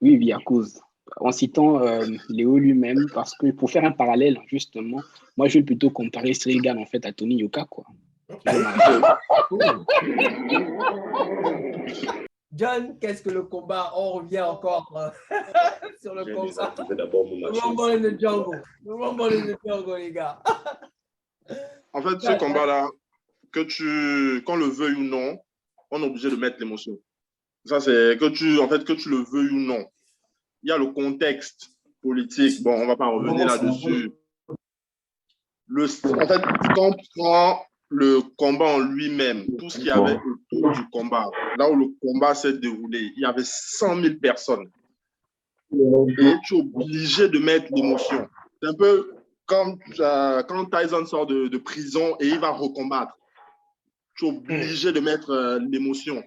Oui, à cause. En citant Léo lui-même, parce que pour faire un parallèle, justement, moi je vais plutôt comparer Cyril Gane en fait à Tony Yoka, quoi. John, qu'est-ce que le combat? On revient encore sur le combat. Rumble in the jungle. Rumble in the jungle, les gars. En fait, ce combat-là, qu'on le veuille ou non, on est obligé de mettre l'émotion. Ça, c'est que tu le veuilles ou non. Il y a le contexte politique. Bon, on ne va pas revenir là-dessus. En fait, quand on prend le combat en lui-même, tout ce qu'il y avait autour du combat, là où le combat s'est déroulé, il y avait 100 000 personnes. Et tu es obligé de mettre l'émotion. C'est un peu comme quand Tyson sort de prison et il va recombattre. Tu es obligé de mettre l'émotion.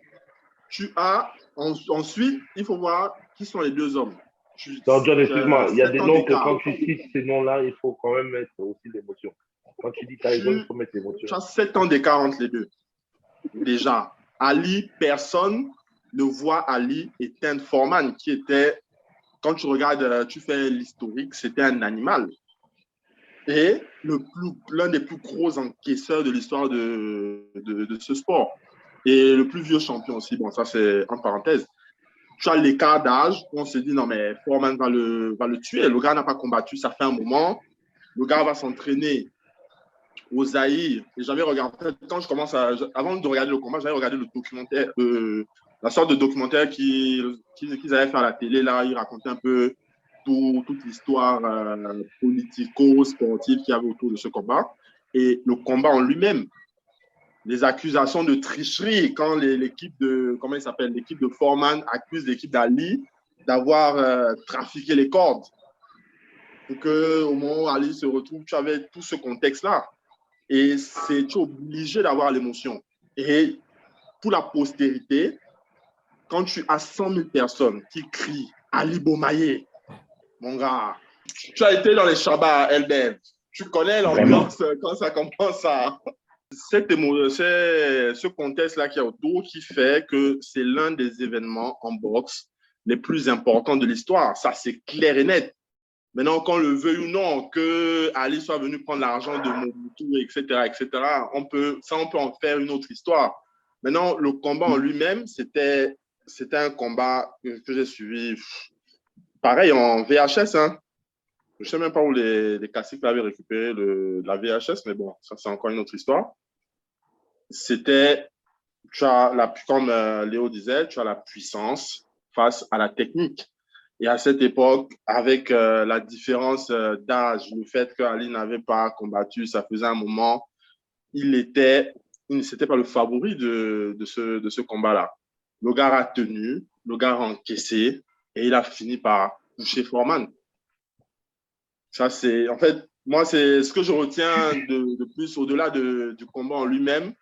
Ensuite, il faut voir qui sont les deux hommes. Non, John, excuse-moi, il y a des noms que d'écart. quand tu cites ces noms-là, il faut quand même mettre aussi l'émotion. Quand tu dis Tyson, il faut mettre l'émotion. Tu as 7 ans d'écart entre les deux. Déjà, Ali, personne ne voit Ali éteindre Foreman, qui était, quand tu regardes, tu fais l'historique, c'était un animal. Et l'un des plus gros encaisseurs de l'histoire de ce sport. Et le plus vieux champion aussi. Bon, ça, c'est en parenthèse. Tu as l'écart d'âge, on se dit non, mais Foreman va le tuer. Le gars n'a pas combattu, ça fait un moment. Le gars va s'entraîner au Zaïre. Et j'avais regardé, quand je commence avant de regarder le combat, j'avais regardé le documentaire, la sorte de documentaire qu'ils avaient fait à la télé. Là, ils racontaient un peu toute l'histoire politico-sportive qu'il y avait autour de ce combat. Et le combat en lui-même, les accusations de tricherie quand l'équipe de, comment il s'appelle, l'équipe de Foreman accuse l'équipe d'Ali d'avoir trafiqué les cordes. Donc, au moment où Ali se retrouve, tu avais tout ce contexte-là. Et tu es obligé d'avoir l'émotion. Et pour la postérité, quand tu as 100 000 personnes qui crient Ali Bomaye, mon gars, tu as été dans les Shabbat à Elbev. Tu connais l'ambiance quand ça commence à... ce contexte-là qu'il y a autour qui fait que c'est l'un des événements en boxe les plus importants de l'histoire. Ça, c'est clair et net. Maintenant, qu'on le veuille ou non, que Ali soit venu prendre l'argent de Mobutu, etc., on peut en faire une autre histoire. Maintenant, le combat en lui-même, c'était un combat que j'ai suivi, pareil, en VHS. Hein. Je ne sais même pas où les classiques avaient récupéré la VHS, mais bon, ça, c'est encore une autre histoire. Comme Léo disait, tu as la puissance face à la technique. Et à cette époque, avec la différence d'âge, le fait qu'Ali n'avait pas combattu, ça faisait un moment, il n'était pas le favori de ce combat-là. Le gars a tenu, le gars a encaissé et il a fini par toucher Foreman. Ça, c'est, en fait, moi, c'est ce que je retiens de plus au-delà du combat en lui-même,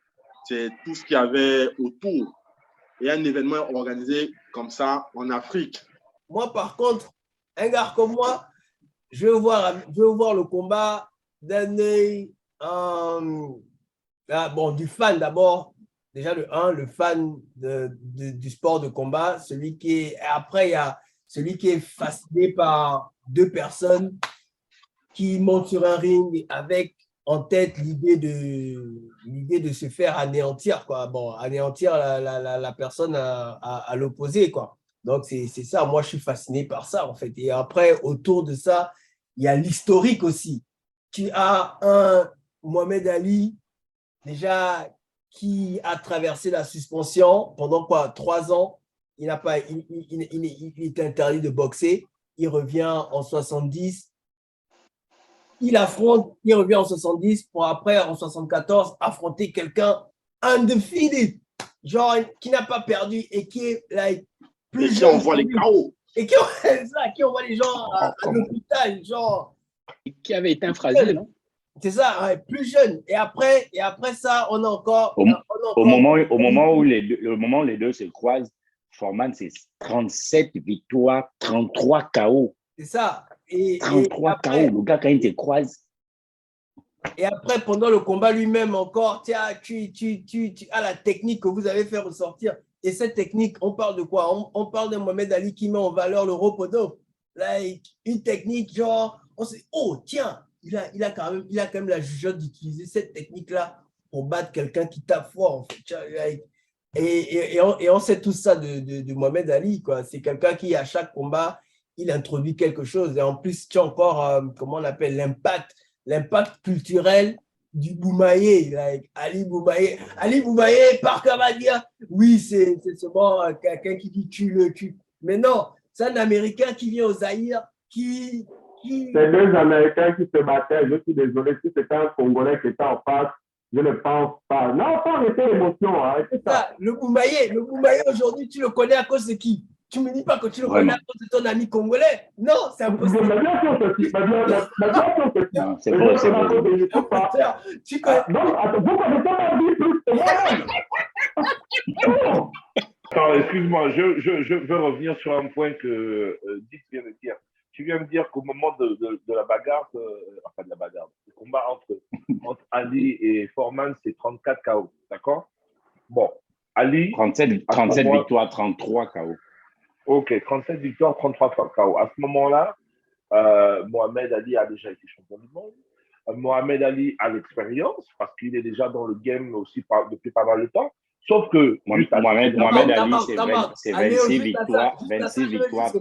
c'est tout ce qu'il y avait autour. Et un événement organisé comme ça en Afrique. Moi, par contre, un gars comme moi, je veux voir le combat d'un œil du fan d'abord. Déjà, le fan du sport de combat. Après, il y a celui qui est fasciné par deux personnes qui montent sur un ring avec en tête l'idée de se faire anéantir, quoi. Bon, anéantir la personne à l'opposé, quoi. Donc, c'est ça. Moi, je suis fasciné par ça, en fait. Et après, autour de ça, il y a l'historique aussi. Tu as un Mohamed Ali, déjà, qui a traversé la suspension pendant 3 ans. Il était interdit de boxer. Il revient en 70. Il revient en 70 pour après, en 74, affronter quelqu'un undefeated, genre qui n'a pas perdu et qui est plus jeune. On voit les KO. Et qui envoie les gens à l'hôpital, genre. Qui avait été fragile, non? C'est ça, ouais, plus jeune. Et après ça, on a encore. Au moment où les deux se croisent, Foreman, c'est 37 victoires, 33 KO. C'est ça. 33 KO, le gars, quand il te croise. Et après, pendant le combat lui-même encore, tu as la technique que vous avez fait ressortir. Et cette technique, on parle de quoi? On parle de Mohamed Ali qui met en valeur le rope au dos. Une technique, genre, on sait, oh, tiens, il a quand même la jugeote d'utiliser cette technique-là pour battre quelqu'un qui tape fort, en fait. Et on sait tout ça de Mohamed Ali, quoi. C'est quelqu'un qui, à chaque combat, il introduit quelque chose. Et en plus, tu as encore, comment on appelle, l'impact culturel du Boumaye, Ali Boumaye. Ali Boumaye, par Cavadia, oui, c'est seulement quelqu'un qui dit tu le tues. Mais non, c'est un Américain qui vient au Zaïre, C'est deux Américains qui se battaient. Je suis désolé, si c'était un Congolais qui était en face, je ne pense pas. Non, pas arrêter l'émotion. Arrêtez ça. Le Boumaye aujourd'hui, tu le connais à cause de qui? Tu ne me dis pas que tu le connais à cause de ton ami congolais. Non, c'est impossible. Mais bien sûr que si. Non, c'est vrai, c'est vrai. Tu connais. Non, vous connaissez ma vie plus que moi. Attends, excuse-moi, je veux revenir sur un point que Dick vient de dire. Tu viens de dire qu'au moment de la bagarre, enfin de la bagarre, le combat entre Ali et Foreman, c'est 34 KO, d'accord? Bon, Ali. 37 victoires, 33 KO. Ok, 37 victoires, 33 KO. À ce moment-là, Mohamed Ali a déjà été champion du monde. Mohamed Ali a l'expérience parce qu'il est déjà dans le game aussi depuis pas mal de temps. Sauf que Mohamed Ali, c'est 26 victoires. 26 victoires.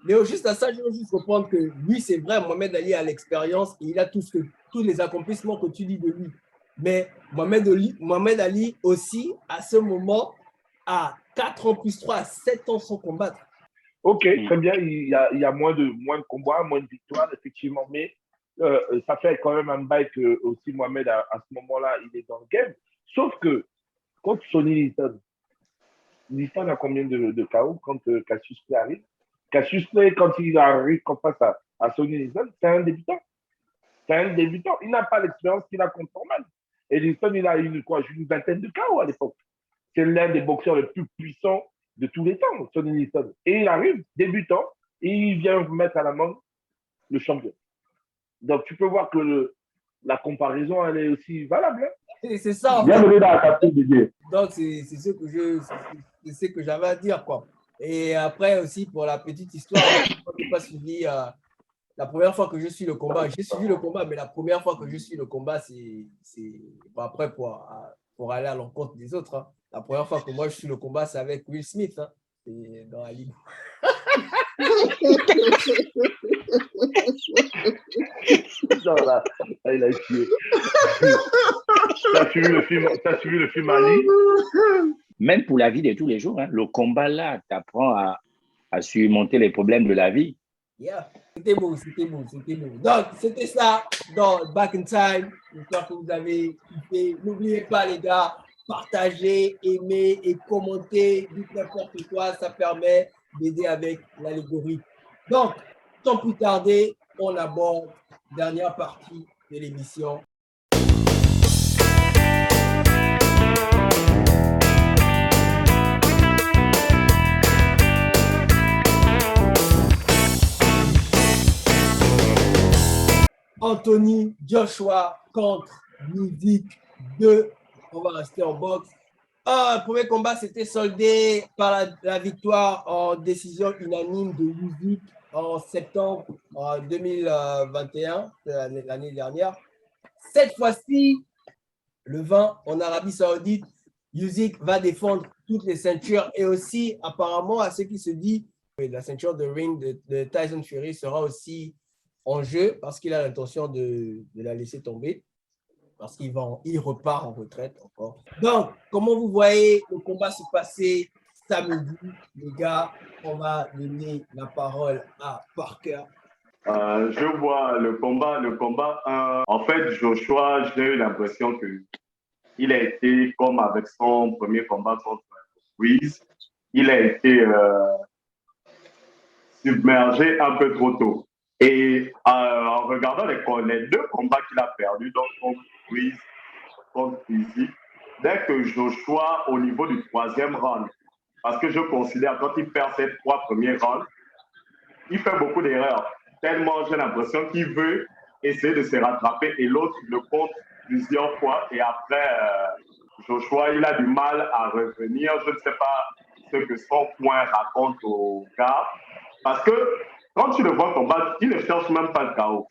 Léo, juste à ça, je veux juste répondre que oui, c'est vrai, Mohamed Ali a l'expérience et il a tous les accomplissements que tu dis de lui. Mais Mohamed Ali aussi, à ce moment, a 4 ans plus 3, à 7 ans sans combattre. Ok, très bien. Il y a moins de combats, moins de victoires, effectivement. Mais ça fait quand même un bail que aussi Mohamed, à ce moment-là, il est dans le game. Sauf que, contre Sonny Liston a combien de KO quand Cassius Clay arrive? Cassius Clay, quand il arrive face à Sonny Liston, c'est un débutant. C'est un débutant. Il n'a pas l'expérience qu'il a contre Foreman. Et Liston, il a une vingtaine de KO à l'époque. C'est l'un des boxeurs les plus puissants de tous les temps, Sonny Liston. Et il arrive, débutant, et il vient mettre à la main le champion. Donc, tu peux voir que la comparaison, elle est aussi valable. Hein? C'est ça. Bienvenue dans la capsule Didier. Donc, c'est ce que j'avais à dire, quoi. Et après aussi, pour la petite histoire, je n'ai pas suivi la première fois que je suis le combat. J'ai suivi le combat, mais la première fois que je suis le combat, c'est bon, après pour aller à l'encontre des autres. Hein. La première fois que moi je suis le combat, c'est avec Will Smith. Hein. C'est dans la ligue. Non, là, il a tué. T'as suivi le film Ali? Même pour la vie de tous les jours, hein, le combat là t'apprend à surmonter les problèmes de la vie. Yeah. C'était beau. Donc, c'était ça dans Back in Time. J'espère que vous avez kiffé. N'oubliez pas, les gars, partagez, aimez et commentez. Dites n'importe quoi, ça permet d'aider avec l'algorithme. Donc, sans plus tarder, on aborde la dernière partie de l'émission. Anthony Joshua contre Usyk 2. On va rester en boxe. Le premier combat s'était soldé par la victoire en décision unanime de Usyk en septembre 2021, l'année dernière. Cette fois-ci, le 20 en Arabie Saoudite, Usyk va défendre toutes les ceintures et aussi, apparemment, à ce qui se dit, la ceinture de ring de Tyson Fury sera aussi en jeu parce qu'il a l'intention de la laisser tomber parce qu'il repart en retraite encore. Donc, comment vous voyez le combat se passer samedi, les gars? On va donner la parole à Parker. Je vois le combat. En fait, Joshua, j'ai eu l'impression qu'il a été comme avec son premier combat contre Ruiz. Il a été submergé un peu trop tôt. Et en regardant les deux combats qu'il a perdus, donc contre Ruiz, contre Usyk, dès que Joshua, au niveau du troisième round, parce que je considère quand il perd ses 3 premiers rounds, il fait beaucoup d'erreurs. Tellement j'ai l'impression qu'il veut essayer de se rattraper et l'autre le compte plusieurs fois. Et après, Joshua, il a du mal à revenir. Je ne sais pas ce que son point raconte au gars. Parce que quand tu le vois combattre, il ne cherche même pas le chaos.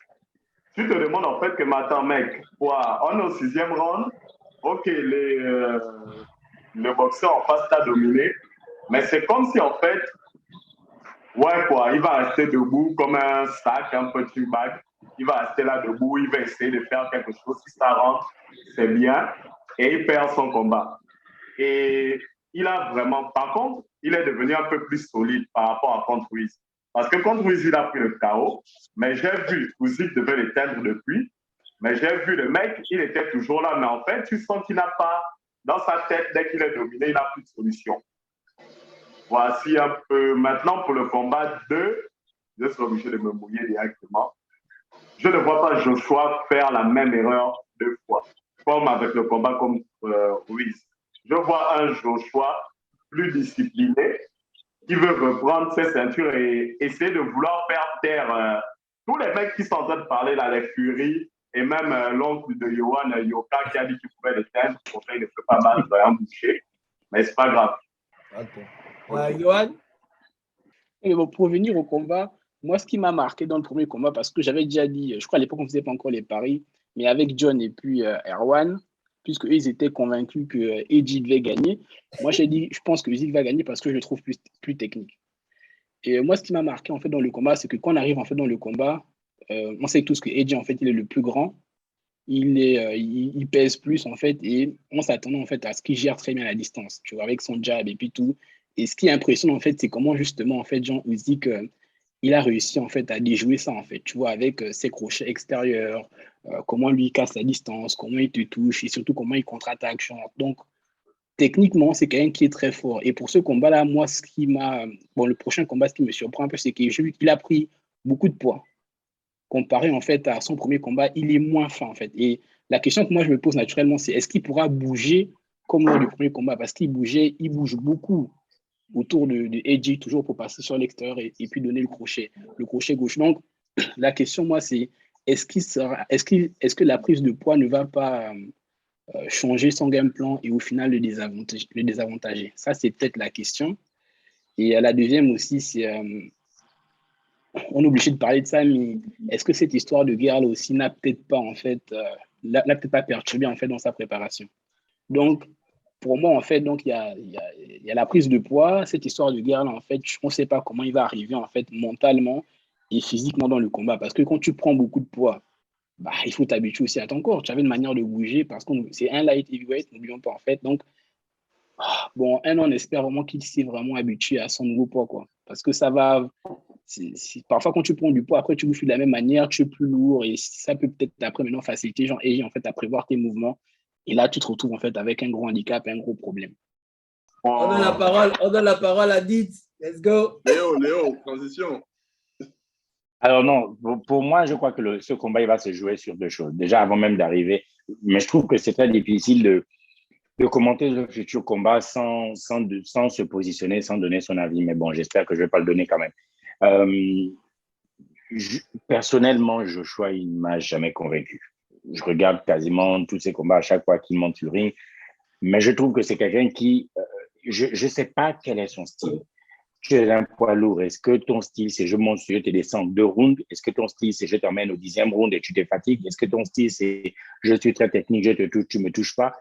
Tu te demandes en fait que, attends, mec, quoi, on est au 6e round. Ok, le boxeur en face t'a dominé. Mais c'est comme si en fait, ouais, quoi, il va rester debout comme un sac, un petit bag. Il va rester là debout, il va essayer de faire quelque chose. Si ça rentre, c'est bien. Et il perd son combat. Et il a vraiment, par contre, il est devenu un peu plus solide par rapport à contre Ruiz. Parce que contre Ruiz, il a pris le KO. Mais j'ai vu, Usyk devait l'éteindre depuis. Mais j'ai vu le mec, il était toujours là. Mais en fait, tu sens qu'il n'a pas, dans sa tête, dès qu'il est dominé, il n'a plus de solution. Voici un peu, maintenant pour le combat 2, je suis obligé de me mouiller directement. Je ne vois pas Joshua faire la même erreur 2 fois, comme avec le combat contre Ruiz. Je vois un Joshua plus discipliné, qui veut reprendre ses ceintures et essayer de vouloir faire taire tous les mecs qui sont en train de parler là, les Fury, et même l'oncle de Johan, Yoka, qui a dit qu'il pouvait l'éteindre, pour qu'il ne peut pas battre un boucher. Mais c'est pas grave. Ok. Johan? Et bon, pour revenir au combat, moi, ce qui m'a marqué dans le premier combat, parce que j'avais déjà dit, je crois à l'époque, on ne faisait pas encore les paris, mais avec John et puis Erwan, puisque ils étaient convaincus que Edgy devait gagner, moi, j'ai dit, je pense que Edgy va gagner parce que je le trouve plus technique. Et moi, ce qui m'a marqué en fait dans le combat, c'est que quand on arrive en fait dans le combat, on sait tous que Edgy en fait il est le plus grand, il pèse plus en fait et on s'attendait en fait à ce qu'il gère très bien la distance, tu vois, avec son jab et puis tout. Et ce qui est impressionnant en fait, c'est comment justement en fait Jean Usyk il a réussi en fait à déjouer ça en fait, tu vois, avec ses crochets extérieurs, comment lui il casse la distance, comment il te touche et surtout comment il contre-attaque. Donc techniquement, c'est quelqu'un qui est très fort. Et pour ce combat-là, moi, le prochain combat, ce qui me surprend un peu, c'est qu'il a pris beaucoup de poids. Comparé, en fait, à son premier combat, il est moins fin, en fait. Et la question que moi, je me pose naturellement, c'est est-ce qu'il pourra bouger comme lors du premier combat? Parce qu'il bouge beaucoup autour de Edgy, toujours pour passer sur l'extérieur et puis donner le crochet gauche. Donc, la question, moi, c'est est-ce que la prise de poids ne va pas changer son game plan et au final le désavantager? Ça, c'est peut-être la question. Et la deuxième aussi, c'est, on est obligé de parler de ça, mais est-ce que cette histoire de guerre là aussi n'a peut-être pas en fait, l'a peut-être pas perturbé en fait dans sa préparation? Donc, pour moi, en fait, donc il y a la prise de poids, cette histoire de guerre là, en fait, on ne sait pas comment il va arriver en fait mentalement et physiquement dans le combat, parce que quand tu prends beaucoup de poids, bah, il faut t'habituer aussi à ton corps. Tu avais une manière de bouger parce que c'est un light heavyweight, n'oublions pas en fait. Donc, bon, on espère vraiment qu'il s'est vraiment habitué à son nouveau poids, quoi. Parce que ça va. Parfois, quand tu prends du poids, après, tu bouges de la même manière, tu es plus lourd et ça peut peut-être après maintenant faciliter, genre, et en fait, à prévoir tes mouvements. Et là, tu te retrouves en fait avec un gros handicap, un gros problème. On donne la parole à Dids. Let's go. Léo, transition. Alors non, pour moi, je crois que ce combat, il va se jouer sur deux choses. Déjà, avant même d'arriver, mais je trouve que c'est très difficile de commenter le futur combat sans se positionner, sans donner son avis. Mais bon, j'espère que je ne vais pas le donner quand même. Personnellement, Joshua, il ne m'a jamais convaincu. Je regarde quasiment tous ses combats à chaque fois qu'il monte sur le ring. Mais je trouve que c'est quelqu'un qui... je ne sais pas quel est son style. Tu es un poids lourd. Est-ce que ton style, c'est je monte sur, je te descends 2 rounds? Est-ce que ton style, c'est je t'emmène au 10e round et tu te fatigues? Est-ce que ton style, c'est je suis très technique, je te touche, tu ne me touches pas?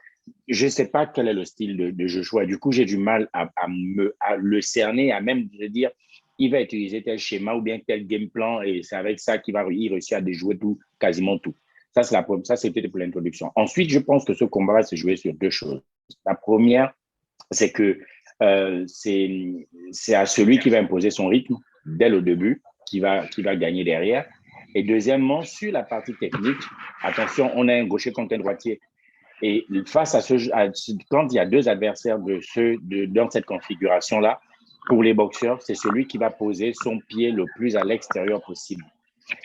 Je ne sais pas quel est le style de Joshua. Du coup, j'ai du mal à le cerner, à même de dire il va utiliser tel schéma ou bien tel game plan et c'est avec ça qu'il va réussir à déjouer tout, quasiment tout. Ça, c'est peut-être pour l'introduction. Ensuite, je pense que ce combat va se jouer sur deux choses. La première, c'est que c'est à celui qui va imposer son rythme dès le début qui va gagner derrière. Et deuxièmement, sur la partie technique, attention, on a un gaucher contre un droitier. Et face quand il y a deux adversaires dans cette configuration-là, pour les boxeurs, c'est celui qui va poser son pied le plus à l'extérieur possible.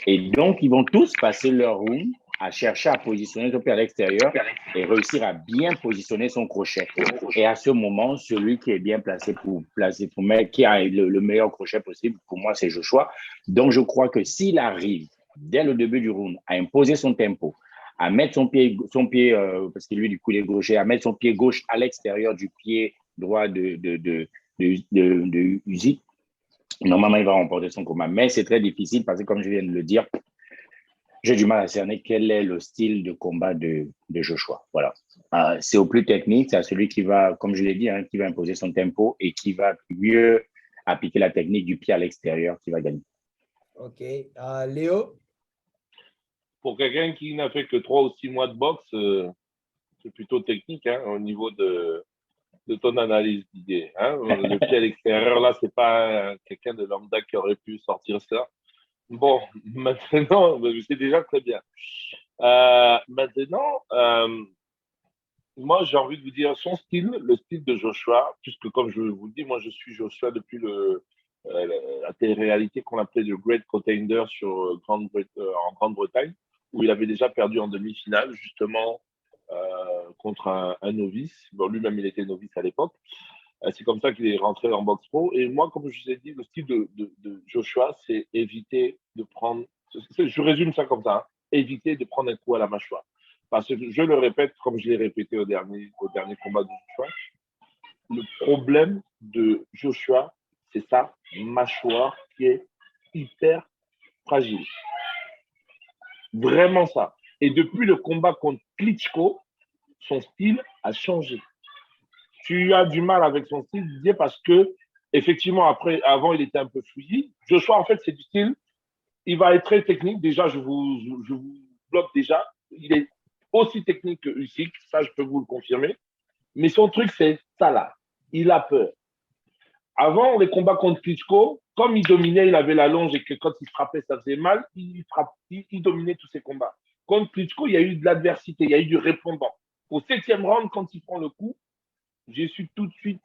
Et donc, ils vont tous passer leur round à chercher à positionner son pied à l'extérieur et réussir à bien positionner son crochet. Et à ce moment, celui qui est bien placé qui a le meilleur crochet possible, pour moi, c'est Joshua. Donc, je crois que s'il arrive, dès le début du round, à imposer son tempo, à mettre son pied parce que lui, du coup, il est gaucher, à mettre son pied gauche à l'extérieur du pied droit de Usyk, normalement, il va remporter son combat. Mais c'est très difficile parce que, comme je viens de le dire, j'ai du mal à cerner quel est le style de combat de Joshua. Voilà. C'est au plus technique, c'est à celui qui va, comme je l'ai dit, qui va imposer son tempo et qui va mieux appliquer la technique du pied à l'extérieur qui va gagner. OK. Léo? Pour quelqu'un qui n'a fait que 3 ou 6 mois de boxe, c'est plutôt technique au niveau de ton analyse d'idée. Le pied à l'extérieur, là, c'est pas quelqu'un de lambda qui aurait pu sortir ça. Bon, maintenant, c'est déjà très bien. Maintenant, moi, j'ai envie de vous dire son style, le style de Joshua, puisque comme je vous le dis, moi, je suis Joshua depuis la télé-réalité qu'on appelait The Great Contender en Grande-Bretagne, où il avait déjà perdu en demi-finale, justement, contre un novice. Bon, lui-même, il était novice à l'époque. C'est comme ça qu'il est rentré dans Box Pro. Et moi, comme je vous ai dit, le style de Joshua, c'est éviter de prendre. Je résume ça comme ça, hein, éviter de prendre un coup à la mâchoire. Parce que je le répète, comme je l'ai répété au dernier combat de Joshua, le problème de Joshua, c'est sa mâchoire qui est hyper fragile. Vraiment ça. Et depuis le combat contre Klitschko, son style a changé. Tu as du mal avec son style, Didier, parce que, effectivement, avant, il était un peu fouillis. Joshua, en fait, c'est du style, il va être très technique. Déjà, je vous bloque déjà. Il est aussi technique que Usyk, ça, je peux vous le confirmer. Mais son truc, c'est ça là. Il a peur. Avant, les combats contre Klitschko, comme il dominait, il avait la longe et que quand il frappait, ça faisait mal, il dominait tous ses combats. Contre Klitschko, il y a eu de l'adversité, il y a eu du répondant. Au 7e round, quand il prend le coup, j'ai su tout de suite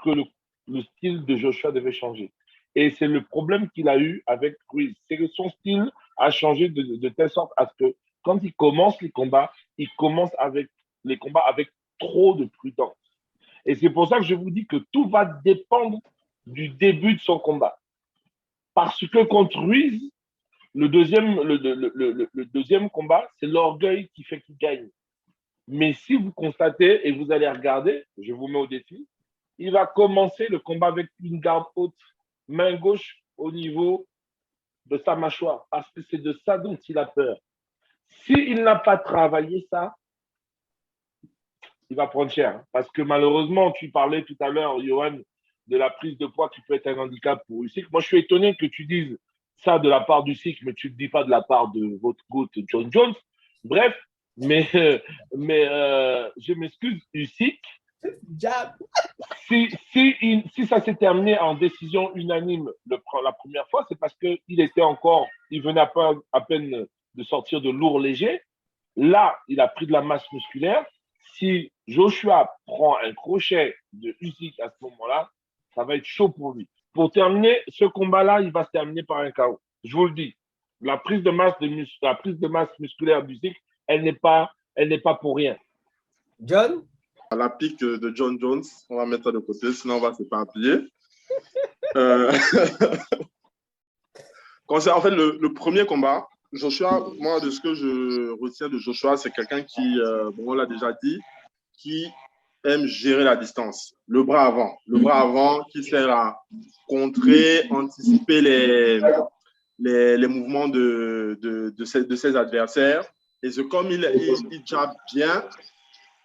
que le style de Joshua devait changer. Et c'est le problème qu'il a eu avec Ruiz. C'est que son style a changé de telle sorte à ce que quand il commence les combats, il commence avec les combats avec trop de prudence. Et c'est pour ça que je vous dis que tout va dépendre du début de son combat. Parce que contre Ruiz, le deuxième combat, c'est l'orgueil qui fait qu'il gagne. Mais si vous constatez et vous allez regarder, je vous mets au défi, il va commencer le combat avec une garde haute, main gauche au niveau de sa mâchoire, parce que c'est de ça dont il a peur. S'il n'a pas travaillé ça, il va prendre cher. Parce que malheureusement, tu parlais tout à l'heure, Johan, de la prise de poids qui peut être un handicap pour Usyk. Moi, je suis étonné que tu dises ça de la part d'Usyk, mais tu ne le dis pas de la part de votre GOAT John Jones. Bref, mais je m'excuse, Usyk. Si ça s'est terminé en décision unanime la première fois, c'est parce qu'il venait à peine de sortir de lourd léger. Là, il a pris de la masse musculaire. Si Joshua prend un crochet de Usyk à ce moment-là, ça va être chaud pour lui. Pour terminer, ce combat-là, il va se terminer par un KO. Je vous le dis, la prise de masse musculaire d'Usyk, elle n'est pas pour rien. John? La pique de John Jones, on va mettre ça de côté, sinon on va s'éparpiller. En fait, le premier combat, Joshua, moi, de ce que je retiens de Joshua, c'est quelqu'un qui, on l'a déjà dit, qui aime gérer la distance. Le bras avant qui sert à contrer, anticiper les mouvements de ses adversaires. Et c'est comme il jappe bien,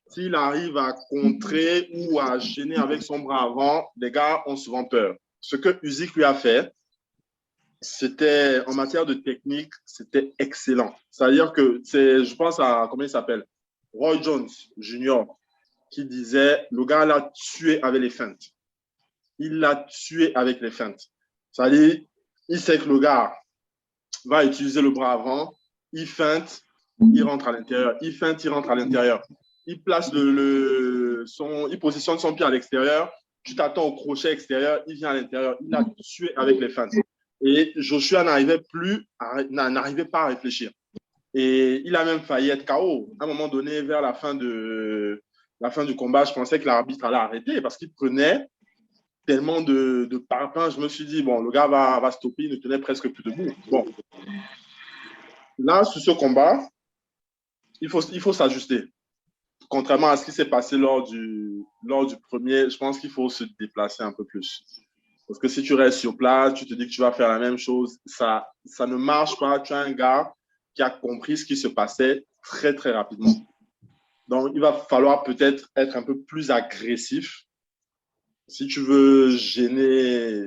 s'il arrive à contrer ou à gêner avec son bras avant, les gars ont souvent peur. Ce que Usyk lui a fait, c'était, en matière de technique, c'était excellent. C'est-à-dire que je pense à, comment il s'appelle, Roy Jones Jr., qui disait, le gars l'a tué avec les feintes. Il l'a tué avec les feintes. C'est-à-dire, il sait que le gars va utiliser le bras avant, il feinte, il rentre à l'intérieur. Il feinte, il rentre à l'intérieur. Il place il positionne son pied à l'extérieur. Tu t'attends au crochet extérieur, il vient à l'intérieur. Il l'a tué avec les feintes. Et Joshua n'arrivait pas à réfléchir. Et il a même failli être KO. À un moment donné, vers la fin du combat, je pensais que l'arbitre allait arrêter parce qu'il prenait tellement de parpaings. Je me suis dit, bon, le gars va stopper, il ne tenait presque plus debout. Bon. Là, sur ce combat, il faut s'ajuster. Contrairement à ce qui s'est passé lors du premier, je pense qu'il faut se déplacer un peu plus. Parce que si tu restes sur place, tu te dis que tu vas faire la même chose, ça ne marche pas. Tu as un gars qui a compris ce qui se passait très, très rapidement. Donc, il va falloir peut-être être un peu plus agressif. Si tu veux gêner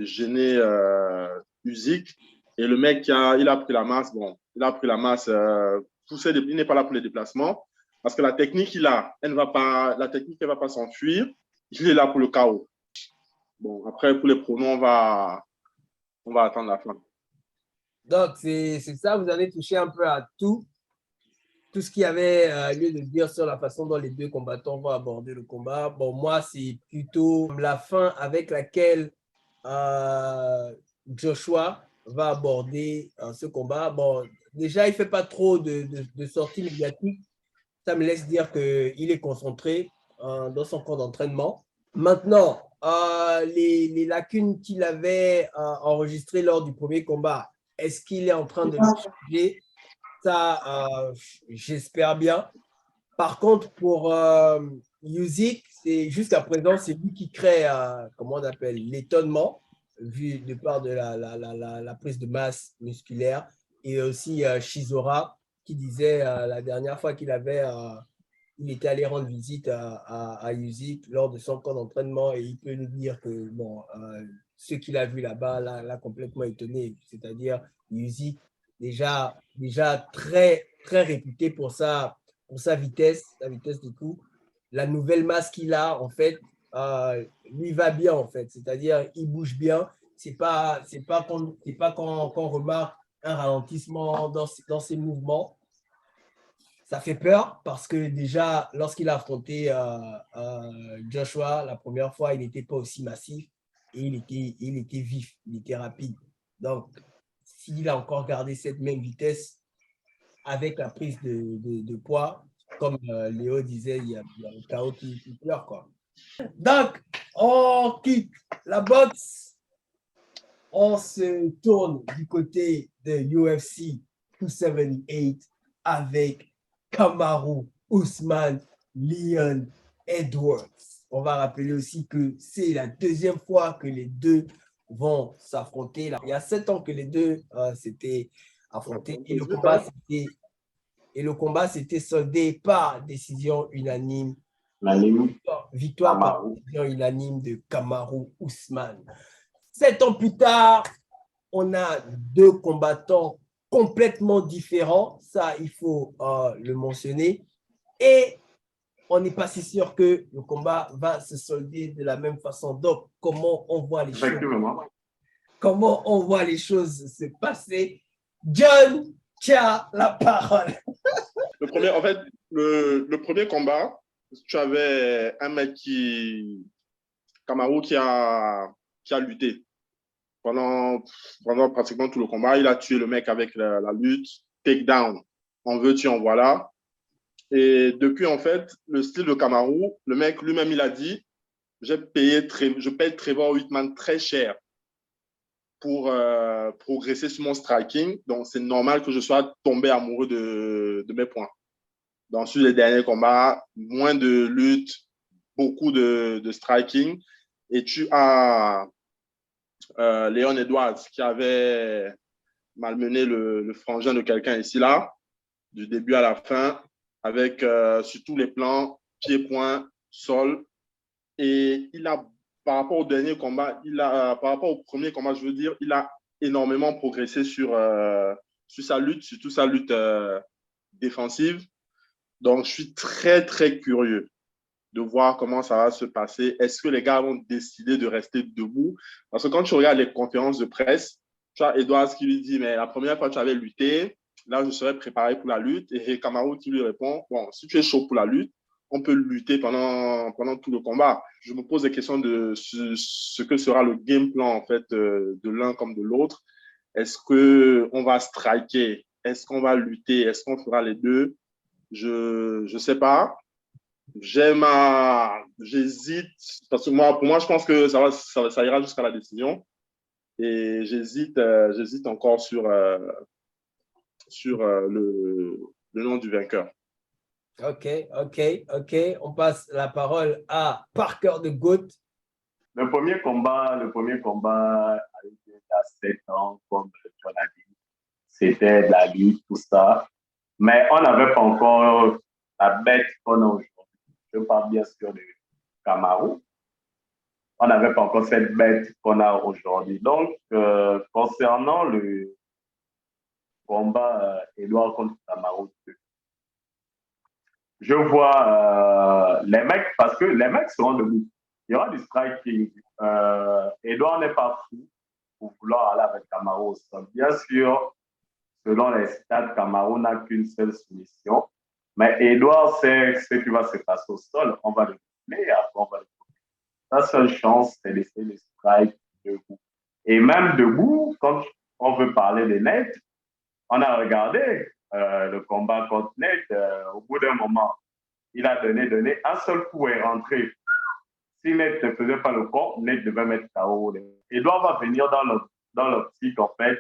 Usyk, et le mec, il a pris la masse, il n'est pas là pour les déplacements. Parce que la technique, elle ne va pas s'enfuir. Il est là pour le KO. Bon, après, pour les pronoms, on va attendre la fin. Donc, c'est ça, vous avez touché un peu à tout ce qu'il y avait lieu de dire sur la façon dont les deux combattants vont aborder le combat. Bon, moi, c'est plutôt la fin avec laquelle Joshua va aborder ce combat. Bon, déjà, il ne fait pas trop de sorties médiatiques. Ça me laisse dire qu'il est concentré dans son camp d'entraînement. Maintenant, les lacunes qu'il avait enregistrées lors du premier combat, est-ce qu'il est en train de les changer? Ça, j'espère bien. Par contre, pour Usyk, c'est jusqu'à présent, c'est lui qui crée, comment on appelle, l'étonnement, vu de part de la prise de masse musculaire. Et aussi Chisora, qui disait la dernière fois il était allé rendre visite à Usyk lors de son camp d'entraînement, et il peut nous dire que bon, ce qu'il a vu là-bas l'a complètement étonné. C'est-à-dire Usyk, déjà très, très réputé pour sa vitesse, la vitesse du coup. La nouvelle masse qu'il a, en fait, lui va bien, en fait. C'est-à-dire, il bouge bien. C'est pas qu'on remarque un ralentissement dans ses mouvements. Ça fait peur parce que déjà, lorsqu'il a affronté Joshua la première fois, il n'était pas aussi massif et il était vif, il était rapide. Donc, s'il a encore gardé cette même vitesse avec la prise de poids, comme Léo disait, il y a le chaos qui pleure, quoi. Donc, on quitte la boxe, on se tourne du côté de UFC 278 avec Kamaru Usman Leon Edwards. On va rappeler aussi que c'est la deuxième fois que les deux vont s'affronter. Il y a 7 ans que les deux s'étaient affrontés et le combat s'était soldé par décision unanime. Victoire par décision unanime de Kamaru Usman. 7 ans plus tard, on a 2 combattants complètement différents. Ça, il faut le mentionner. Et on n'est pas si sûr que le combat va se solder de la même façon. Donc, comment on voit les choses? Comment on voit les choses se passer? John, tu as la parole. Le premier combat, tu avais un mec Kamaru qui a lutté pendant pratiquement tout le combat. Il a tué le mec avec la lutte, takedown. En veux-tu, en voilà. Et depuis, en fait, le style de Kamaru, le mec lui-même, il a dit, je paye Trevor Whitman très cher pour progresser sur mon striking. Donc, c'est normal que je sois tombé amoureux de mes points. Donc, sur les derniers combats, moins de lutte, beaucoup de striking. Et tu as Leon Edwards qui avait malmené le frangin de quelqu'un ici, là, du début à la fin, avec sur tous les plans, pied-point, sol. Et il a, par rapport au dernier combat, par rapport au premier combat, je veux dire, il a énormément progressé sur sa lutte, surtout sa lutte défensive. Donc, je suis très, très curieux de voir comment ça va se passer. Est-ce que les gars vont décider de rester debout? Parce que quand tu regardes les conférences de presse, tu as Edwards qui lui dit, mais la première fois, tu avais lutté, là, je serais préparé pour la lutte. Et Kamaru qui lui répond, bon, si tu es chaud pour la lutte, on peut lutter pendant tout le combat. Je me pose des questions de ce que sera le game plan, en fait, de l'un comme de l'autre. Est-ce qu'on va striker? Est-ce qu'on va lutter? Est-ce qu'on fera les deux? Je ne sais pas. J'hésite, parce que pour moi, je pense que ça ira jusqu'à la décision. Et j'hésite encore sur le nom du vainqueur. OK. On passe la parole à Parker de GOAT. Le premier combat a eu déjà 7 ans, comme tu l'as dit. C'était de la lutte, tout ça. Mais on n'avait pas encore la bête qu'on a aujourd'hui. Je parle bien sûr de Kamaru. On n'avait pas encore cette bête qu'on a aujourd'hui. Donc, concernant le combat Edouard contre Kamaru, je vois les mecs, parce que les mecs seront debout. Il y aura du striking. Edouard n'est pas fou pour vouloir aller avec Kamaru au sol. Bien sûr, selon les stats, Kamaru n'a qu'une seule soumission. Mais Edouard sait ce qui va se passer au sol. On va le couper et après on va le couper. Sa seule chance, c'est d'essayer le strike debout. Et même debout, quand on veut parler des Nets, on a regardé le combat contre Nate. Au bout d'un moment, il a donné un seul coup et rentré. si Ned ne faisait pas le corps, Ned devait mettre KO. Edouard va venir dans l'optique, en fait.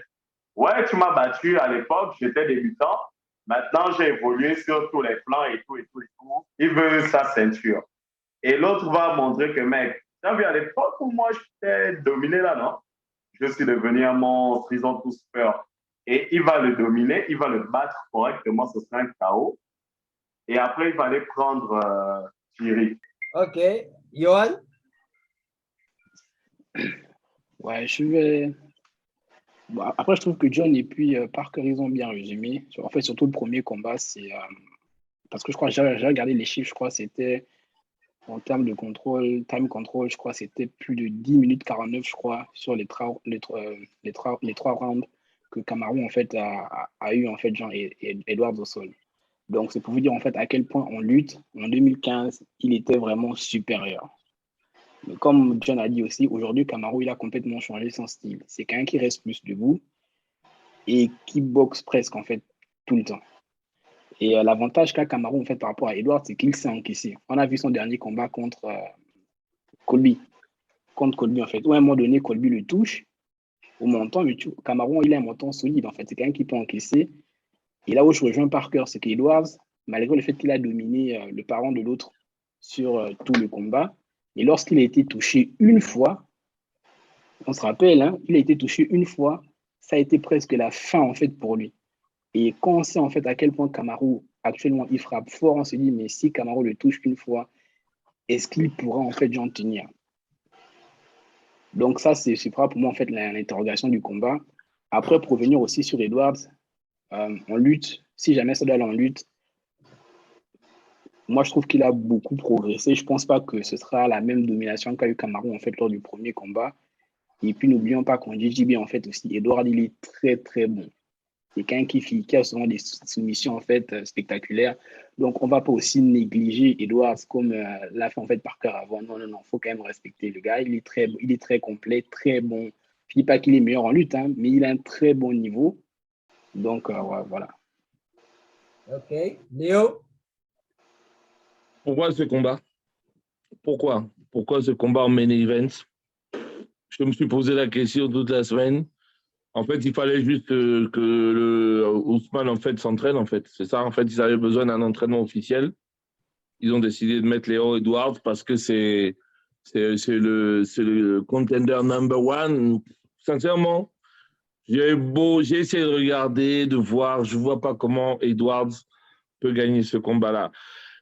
Ouais, tu m'as battu à l'époque, j'étais débutant. Maintenant, j'ai évolué sur tous les plans et tout, et tout, et tout. Il veut sa ceinture. Et l'autre va montrer que, mec, tu as vu à l'époque où moi, je t'ai dominé là, non? Je suis devenu un monstre, ils ont tous peur. Et il va le dominer, il va le battre correctement, ce sera un KO. Et après, il va aller prendre Thierry. Ok. Johan? Ouais, je vais. Bon, après, je trouve que John et puis Parker, ils ont bien résumé. En fait, surtout le premier combat, c'est. Parce que je crois, j'ai regardé les chiffres, je crois, c'était en termes de contrôle, time control, je crois, c'était plus de 10 minutes 49, je crois, sur les trois rounds que Kamaru, en fait, a eu, en fait, Jean et Edwards au sol. Donc, c'est pour vous dire, en fait, à quel point en lutte, en 2015, il était vraiment supérieur. Mais comme John a dit aussi, aujourd'hui, Kamaru, il a complètement changé son style. C'est quelqu'un qui reste plus debout et qui boxe presque, en fait, tout le temps. Et l'avantage qu'a Kamaru, en fait, par rapport à Edwards, c'est qu'il s'est encaissé. On a vu son dernier combat contre Colby. Contre Colby, en fait. Où à un moment donné, Colby le touche au montant, mais Kamaru, il a un montant solide, en fait. C'est quelqu'un qui peut encaisser. Et là où je rejoins Parker, c'est qu'Edwards, malgré le fait qu'il a dominé le parent de l'autre sur tout le combat, et lorsqu'il a été touché une fois, on se rappelle, hein, il a été touché une fois, ça a été presque la fin, en fait, pour lui. Et quand on sait en fait à quel point Kamaru, actuellement, il frappe fort, on se dit, mais si Kamaru le touche qu'une fois, est-ce qu'il pourra en fait en tenir? Donc ça, c'est pour moi en fait l'interrogation du combat. Après, pour revenir aussi sur Edwards, en lutte, si jamais ça doit aller en lutte, moi je trouve qu'il a beaucoup progressé. Je ne pense pas que ce sera la même domination qu'a eu Kamaru en fait lors du premier combat. Et puis n'oublions pas qu'on dit JB en fait aussi, Edwards, il est très très bon. C'est quelqu'un qui a souvent des soumissions en fait spectaculaires. Donc, on ne va pas aussi négliger Edwards comme l'a fait en fait Parker avant. Non, non, non, il faut quand même respecter le gars. Il est très complet, très bon. Je ne dis pas qu'il est meilleur en lutte, hein, mais il a un très bon niveau. Donc, ouais, voilà. Ok. Léo? Pourquoi ce combat? Pourquoi ce combat en main event? Je me suis posé la question toute la semaine. En fait, il fallait juste que Ousmane en fait s'entraîne en fait. C'est ça en fait, ils avaient besoin d'un entraînement officiel. Ils ont décidé de mettre Léon Edwards parce que c'est le contender number one. Sincèrement, j'ai essayé de regarder, de voir, je vois pas comment Edwards peut gagner ce combat-là.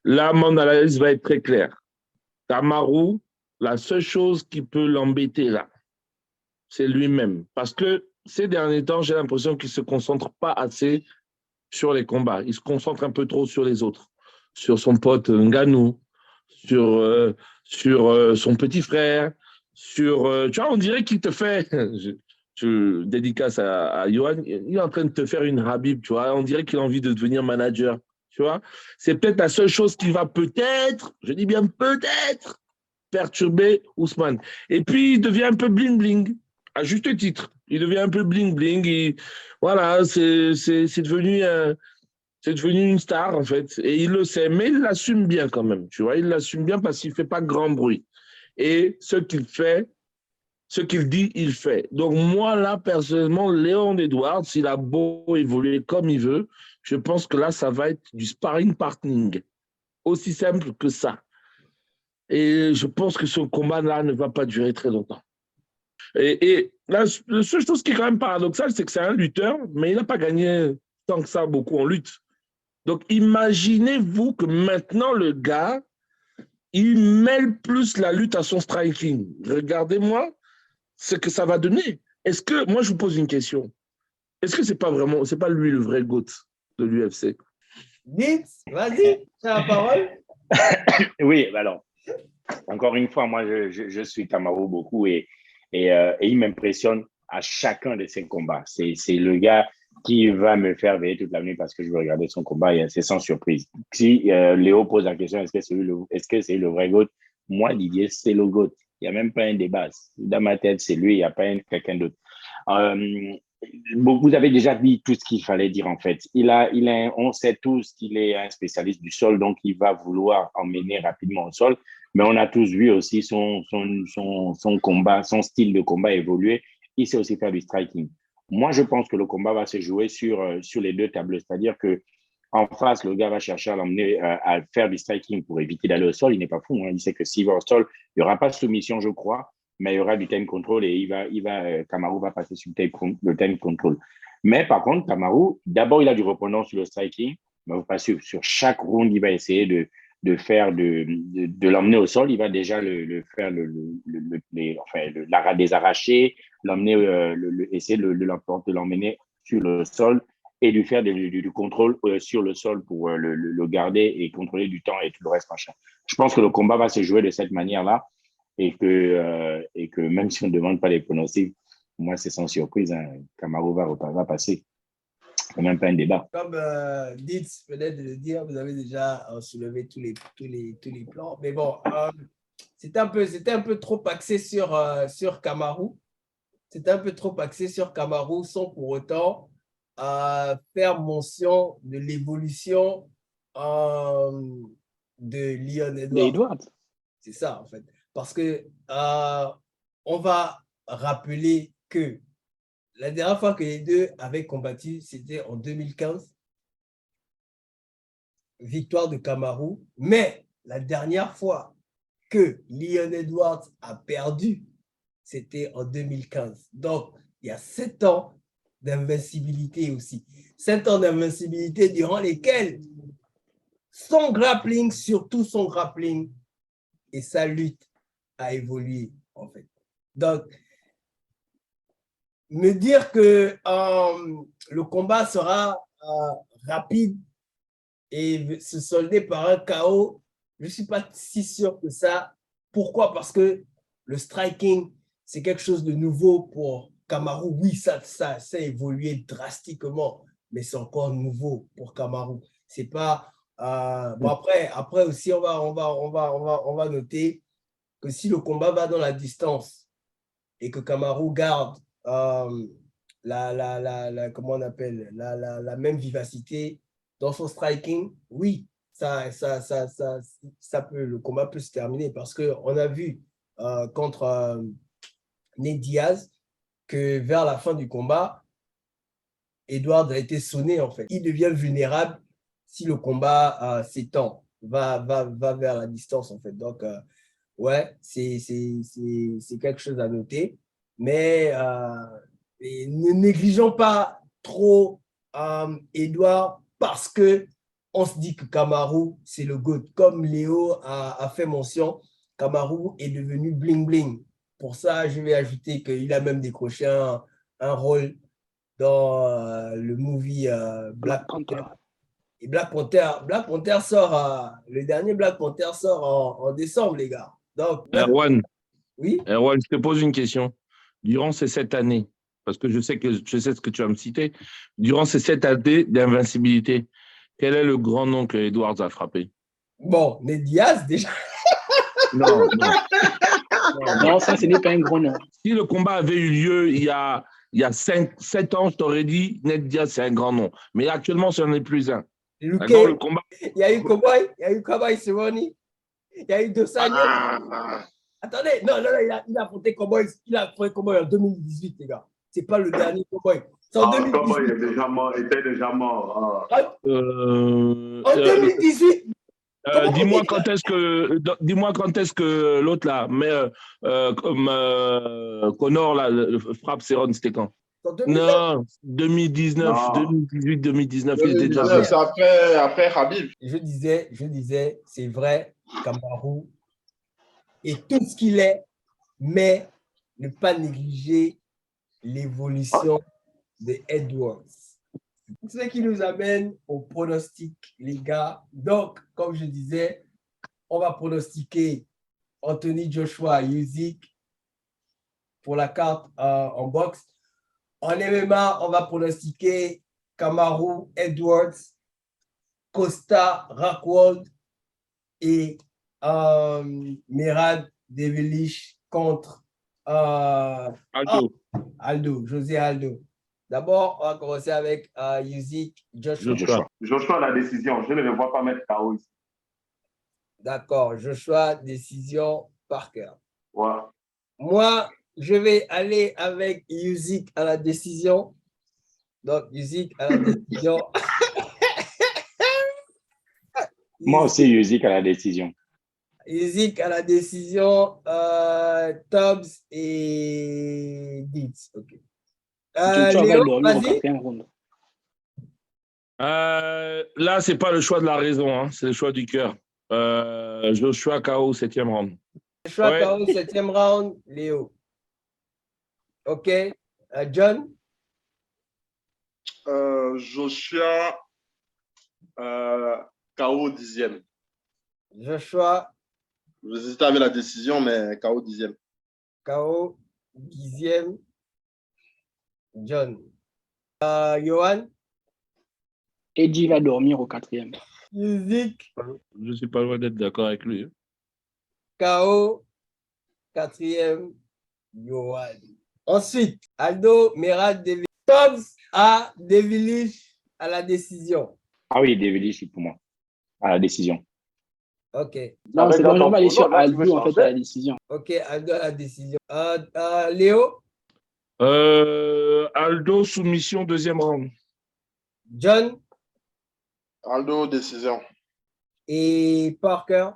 Là, mon analyse va être très claire. Kamaru, la seule chose qui peut l'embêter là, c'est lui-même. Parce que ces derniers temps, j'ai l'impression qu'il ne se concentre pas assez sur les combats. Il se concentre un peu trop sur les autres, sur son pote Ngannou, sur son petit frère, tu vois, on dirait qu'il te fait, je dédicace à Johan, il est en train de te faire une Habib, tu vois, on dirait qu'il a envie de devenir manager, tu vois. C'est peut-être la seule chose qui va peut-être, je dis bien peut-être, perturber Ousmane. Et puis, il devient un peu bling-bling. À juste titre, il devient un peu bling-bling. Voilà, c'est devenu une star, en fait. Et il le sait, mais il l'assume bien quand même. Tu vois, il l'assume bien parce qu'il ne fait pas grand bruit. Et ce qu'il fait, ce qu'il dit, il fait. Donc, moi, là, personnellement, Léon Edwards, s'il a beau évoluer comme il veut, je pense que là, ça va être du sparring partnering. Aussi simple que ça. Et je pense que ce combat-là ne va pas durer très longtemps. Et la seule chose qui est quand même paradoxale, c'est que c'est un lutteur, mais il n'a pas gagné tant que ça beaucoup en lutte. Donc, imaginez-vous que maintenant, le gars, il mêle plus la lutte à son striking. Regardez-moi ce que ça va donner. Est-ce que, moi, je vous pose une question. Est-ce que c'est pas lui le vrai GOAT de l'UFC? Dites, vas-y, tu as la parole. Oui, alors, encore une fois, moi, je suis Kamaru beaucoup et il m'impressionne à chacun de ses combats. C'est le gars qui va me faire veiller toute la nuit parce que je veux regarder son combat et c'est sans surprise. Si Léo pose la question, est-ce que c'est le vrai GOAT? Moi, Didier, c'est le GOAT. Il n'y a même pas un débat. Dans ma tête, c'est lui, il n'y a pas quelqu'un d'autre. Vous avez déjà dit tout ce qu'il fallait dire en fait. On sait tous qu'il est un spécialiste du sol, donc il va vouloir emmener rapidement au sol. mais on a tous vu aussi son combat, son style de combat évoluer. Il sait aussi faire du striking. Moi, je pense que le combat va se jouer sur les deux tableaux, c'est-à-dire que en face, le gars va chercher à l'emmener à faire du striking pour éviter d'aller au sol. Il n'est pas fou, hein. Il sait que s'il va au sol, il n'y aura pas de soumission, je crois, mais il y aura du time control et Kamaru va passer sur le time control. Mais par contre, Kamaru, d'abord, il a du reprenant sur le striking, mais pas sur chaque round, il va essayer de l'emmener au sol. Il va déjà faire des arrachés, l'emmener, essayer de l'emmener sur le sol et lui faire du contrôle sur le sol pour le garder et contrôler du temps et tout le reste machin. Je pense que le combat va se jouer de cette manière-là et que même si on ne demande pas les pronostics, moi c'est sans surprise, hein, Kamaru va passer. C'est même pas un débat. Comme Ditz venait de le dire, vous avez déjà soulevé tous les plans. Mais bon, c'était un peu trop axé sur Kamaru. C'était un peu trop axé sur Kamaru sans pour autant faire mention de l'évolution de Leon Edwards. C'est ça, en fait. Parce que on va rappeler que la dernière fois que les deux avaient combattu, c'était en 2015. Victoire de Kamaru. Mais la dernière fois que Leon Edwards a perdu, c'était en 2015. Donc, il y a 7 ans d'invincibilité aussi. 7 ans d'invincibilité durant lesquels son grappling, surtout son grappling et sa lutte a évolué, en fait. Donc, me dire que le combat sera rapide et se solder par un KO, je ne suis pas si sûr que ça. Pourquoi? Parce que le striking, c'est quelque chose de nouveau pour Kamaru. Oui, ça a évolué drastiquement, mais c'est encore nouveau pour Kamaru. C'est pas... bon, après aussi, on va noter que si le combat va dans la distance et que Kamaru garde comment on appelle, la même vivacité dans son striking, oui, le combat peut se terminer parce qu'on a vu contre Nate Diaz que vers la fin du combat, Edwards a été sonné en fait. Il devient vulnérable si le combat s'étend, va vers la distance en fait. Donc, ouais, c'est quelque chose à noter. Mais ne négligeons pas trop Edouard parce qu'on se dit que Kamaru, c'est le GOAT. Comme Léo a fait mention, Kamaru est devenu bling-bling. Pour ça, je vais ajouter qu'il a même décroché un rôle dans le movie Black Panther. Et Black Panther sort, le dernier Black Panther sort en décembre, les gars. Donc, Erwan, oui? Erwan, je te pose une question. Durant ces 7 années, parce que je sais ce que tu vas me citer, durant ces 7 années d'invincibilité, quel est le grand nom que Edwards a frappé? Bon, Nate Diaz, déjà. Non, ça, ce n'est pas un grand nom. Si le combat avait eu lieu il y a 7 ans, je t'aurais dit Nate Diaz, c'est un grand nom. Mais actuellement, ce n'en est plus un. Le combat... Il y a eu Cowboy Cerrone, il y a eu Dos Anjos. Attendez, non, il a affronté Cowboy en 2018, les gars. C'est pas le dernier Cowboy. C'est en 2018. Cowboy était déjà mort. En 2018. Dis-moi quand est-ce que l'autre là, Connor là, frappe Cerrone, c'était quand? Non, 2019, 2018, 2019. Il était déjà c'est après Khabib. Je disais, c'est vrai, Kamaru et tout ce qu'il est, mais ne pas négliger l'évolution de Edwards. C'est ce qui nous amène au pronostic, les gars. Donc, comme je disais, on va pronostiquer Anthony Joshua Usyk pour la carte en boxe. En MMA, on va pronostiquer Kamaru Edwards, Costa Rockwold et Merab Develich contre José Aldo. D'abord, on va commencer avec Usyk Joshua. Joshua, la décision. Je ne le vois pas mettre KO ici. D'accord. Joshua, décision Parker. Ouais. Moi, je vais aller avec Usyk à la décision. Donc, Usyk à la décision. Moi aussi, Usyk à la décision. Usyk à la décision. Tubbs et Dietz. OK. Joshua va Léo, dormir au vas-y. 4e round. Là, c'est pas le choix de la raison, hein, c'est le choix du cœur. Joshua KO, 7e round. Joshua Ouais. KO, 7e round. Léo. OK. John. Joshua, KO 10e. Joshua. J'hésitais avec la décision, mais KO 10e. KO 10e. John. Johan. Eddie va dormir au 4e. Usyk. Je suis pas loin d'être d'accord avec lui. KO 4e. Johan. Ensuite, Aldo, Merad, Devilish. Tubbs à Devilish à la décision. Ah oui, Devilish pour moi, à la décision. OK. Non, c'est bon, on va aller sur là, tu veux Aldo en fait changer? à la décision. OK, Aldo à la décision. Léo. Aldo, soumission, 2e round. John Aldo, décision. et Parker.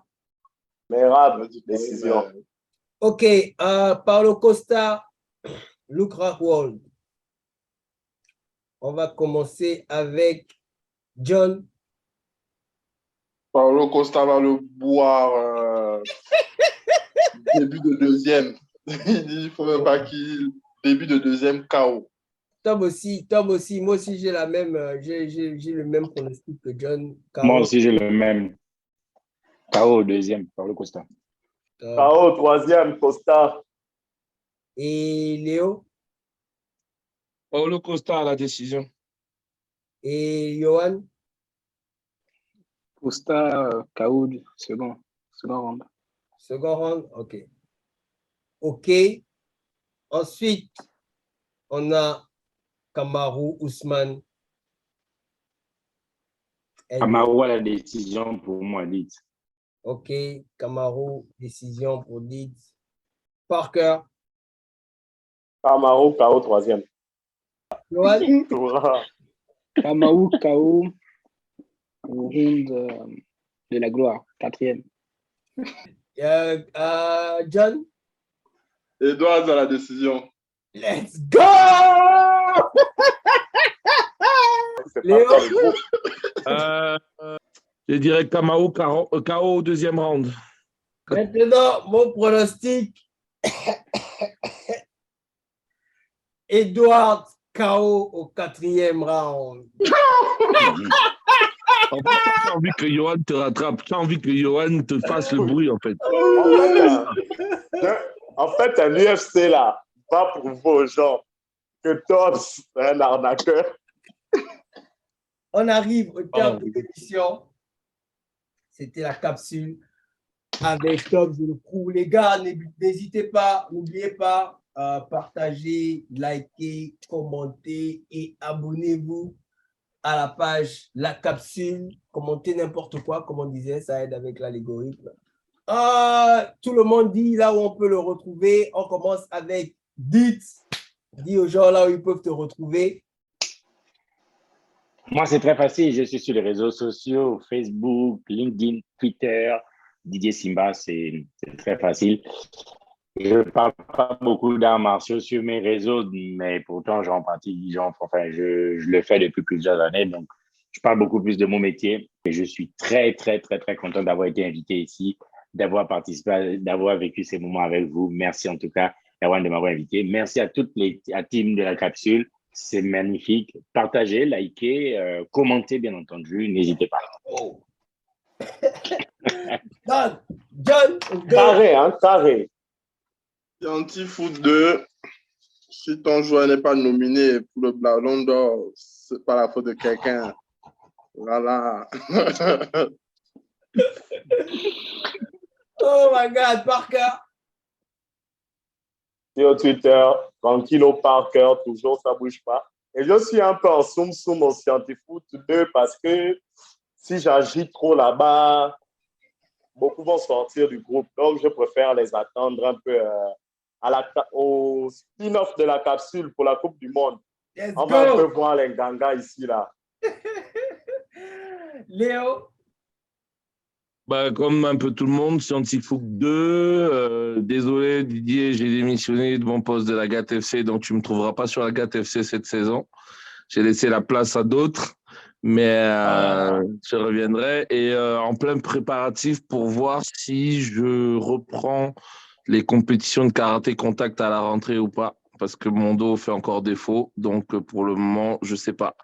Merab, décision. OK, Paulo Costa, Luke Rockhold. On va commencer avec John. Paulo Costa va le boire début de 2e. Il dit il faut même pas qu'il. Début de 2e KO. Tom aussi. Moi aussi, j'ai la même, j'ai le même pronostic que John. KO. Moi aussi, j'ai le même. KO 2e, Paulo Costa. KO 3e, Costa. Et Léo. Paulo Costa à la décision. Et Johan. Costa, KO, second round. Second round, OK. OK. Ensuite, on a Kamaru Ousmane. Kamaru à la décision pour moi, dites. OK. Kamaru, décision pour Dietz. Parker. Kamaru, KO 3e. Johan. Kamaru, KO, au round de la gloire, 4e. John. Edouard à la décision. Let's go! Léo. Je dirais Kamaru KO au 2e round. Maintenant, mon pronostic. Edouard KO au 4e round. En fait, j'ai envie que Johan te rattrape. J'ai envie que Johan te fasse le bruit, en fait. En fait, un UFC, là, va prouver aux gens que Tops est un arnaqueur. On arrive au terme de l'émission. C'était la capsule avec Tops, je le prouve. Les gars, n'hésitez pas, n'oubliez pas, partagez, likez, commentez et abonnez-vous à la page La Capsule. Commentez n'importe quoi, comme on disait, ça aide avec l'algorithme. Tout le monde dit là où on peut le retrouver. On commence avec Dietz. Dis aux gens là où ils peuvent te retrouver. Moi, c'est très facile. Je suis sur les réseaux sociaux, Facebook, LinkedIn, Twitter. Didier Simba, c'est très facile. Je ne parle pas beaucoup d'arts martiaux sur mes réseaux, mais pourtant, j'en pratique. Je le fais depuis plusieurs années. Donc, je parle beaucoup plus de mon métier. Et je suis très, très, très, très content d'avoir été invité ici, d'avoir participé, d'avoir vécu ces moments avec vous. Merci en tout cas, Erwan, de m'avoir invité. Merci à toute la team de la capsule. C'est magnifique. Partagez, likez, commentez, bien entendu. N'hésitez pas. Oh. John. Carré, hein, carré. Anti-foot 2. Si ton joueur n'est pas nominé pour le Ballon d'Or, c'est pas la faute de quelqu'un. Voilà. Oh my God, Parker. Sur Twitter, Tranquillo Parker, toujours ça bouge pas. Et je suis un peu en soum au Scientifoot 2 parce que si j'agis trop là-bas, beaucoup vont sortir du groupe. Donc, je préfère les attendre un peu au spin-off de la capsule pour la Coupe du Monde. On va un peu voir les gangas ici, là. Léo? Bah, comme un peu tout le monde, Scientifoot 2. Désolé Didier, j'ai démissionné de mon poste de la GAT FC, donc tu ne me trouveras pas sur la GAT FC cette saison. J'ai laissé la place à d'autres, mais je reviendrai. Et en plein préparatif pour voir si je reprends les compétitions de karaté contact à la rentrée ou pas, parce que mon dos fait encore défaut. Donc pour le moment, je ne sais pas.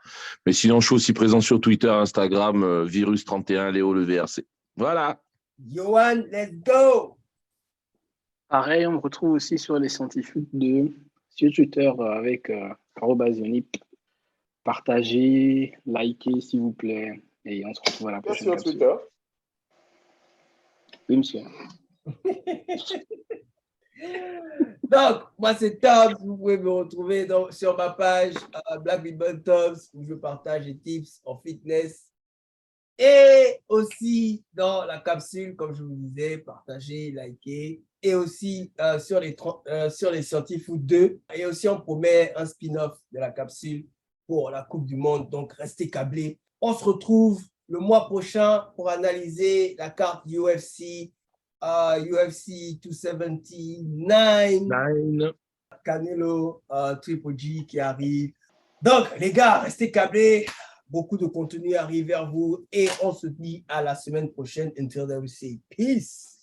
Mais sinon, je suis aussi présent sur Twitter, Instagram, Virus31, Léo le VRC. Voilà. Johan, let's go! Pareil, on me retrouve aussi sur les scientifiques sur Twitter avec @Yonip. Partagez, likez s'il vous plaît. Et on se retrouve à la prochaine Sur Twitter. Oui, monsieur. Donc, moi, c'est Toms. Vous pouvez me retrouver sur ma page Black Ribbon Toms où je partage des tips en fitness. Et aussi dans la capsule, comme je vous disais, partagez, likez. Et aussi sur les Scientifoot 2. Et aussi, on promet un spin-off de la capsule pour la Coupe du Monde. Donc, restez câblés. On se retrouve le mois prochain pour analyser la carte UFC 279. Canelo, Triple G qui arrive. Donc, les gars, restez câblés. Beaucoup de contenu arrive vers vous et on se dit à la semaine prochaine. Until then, we say peace.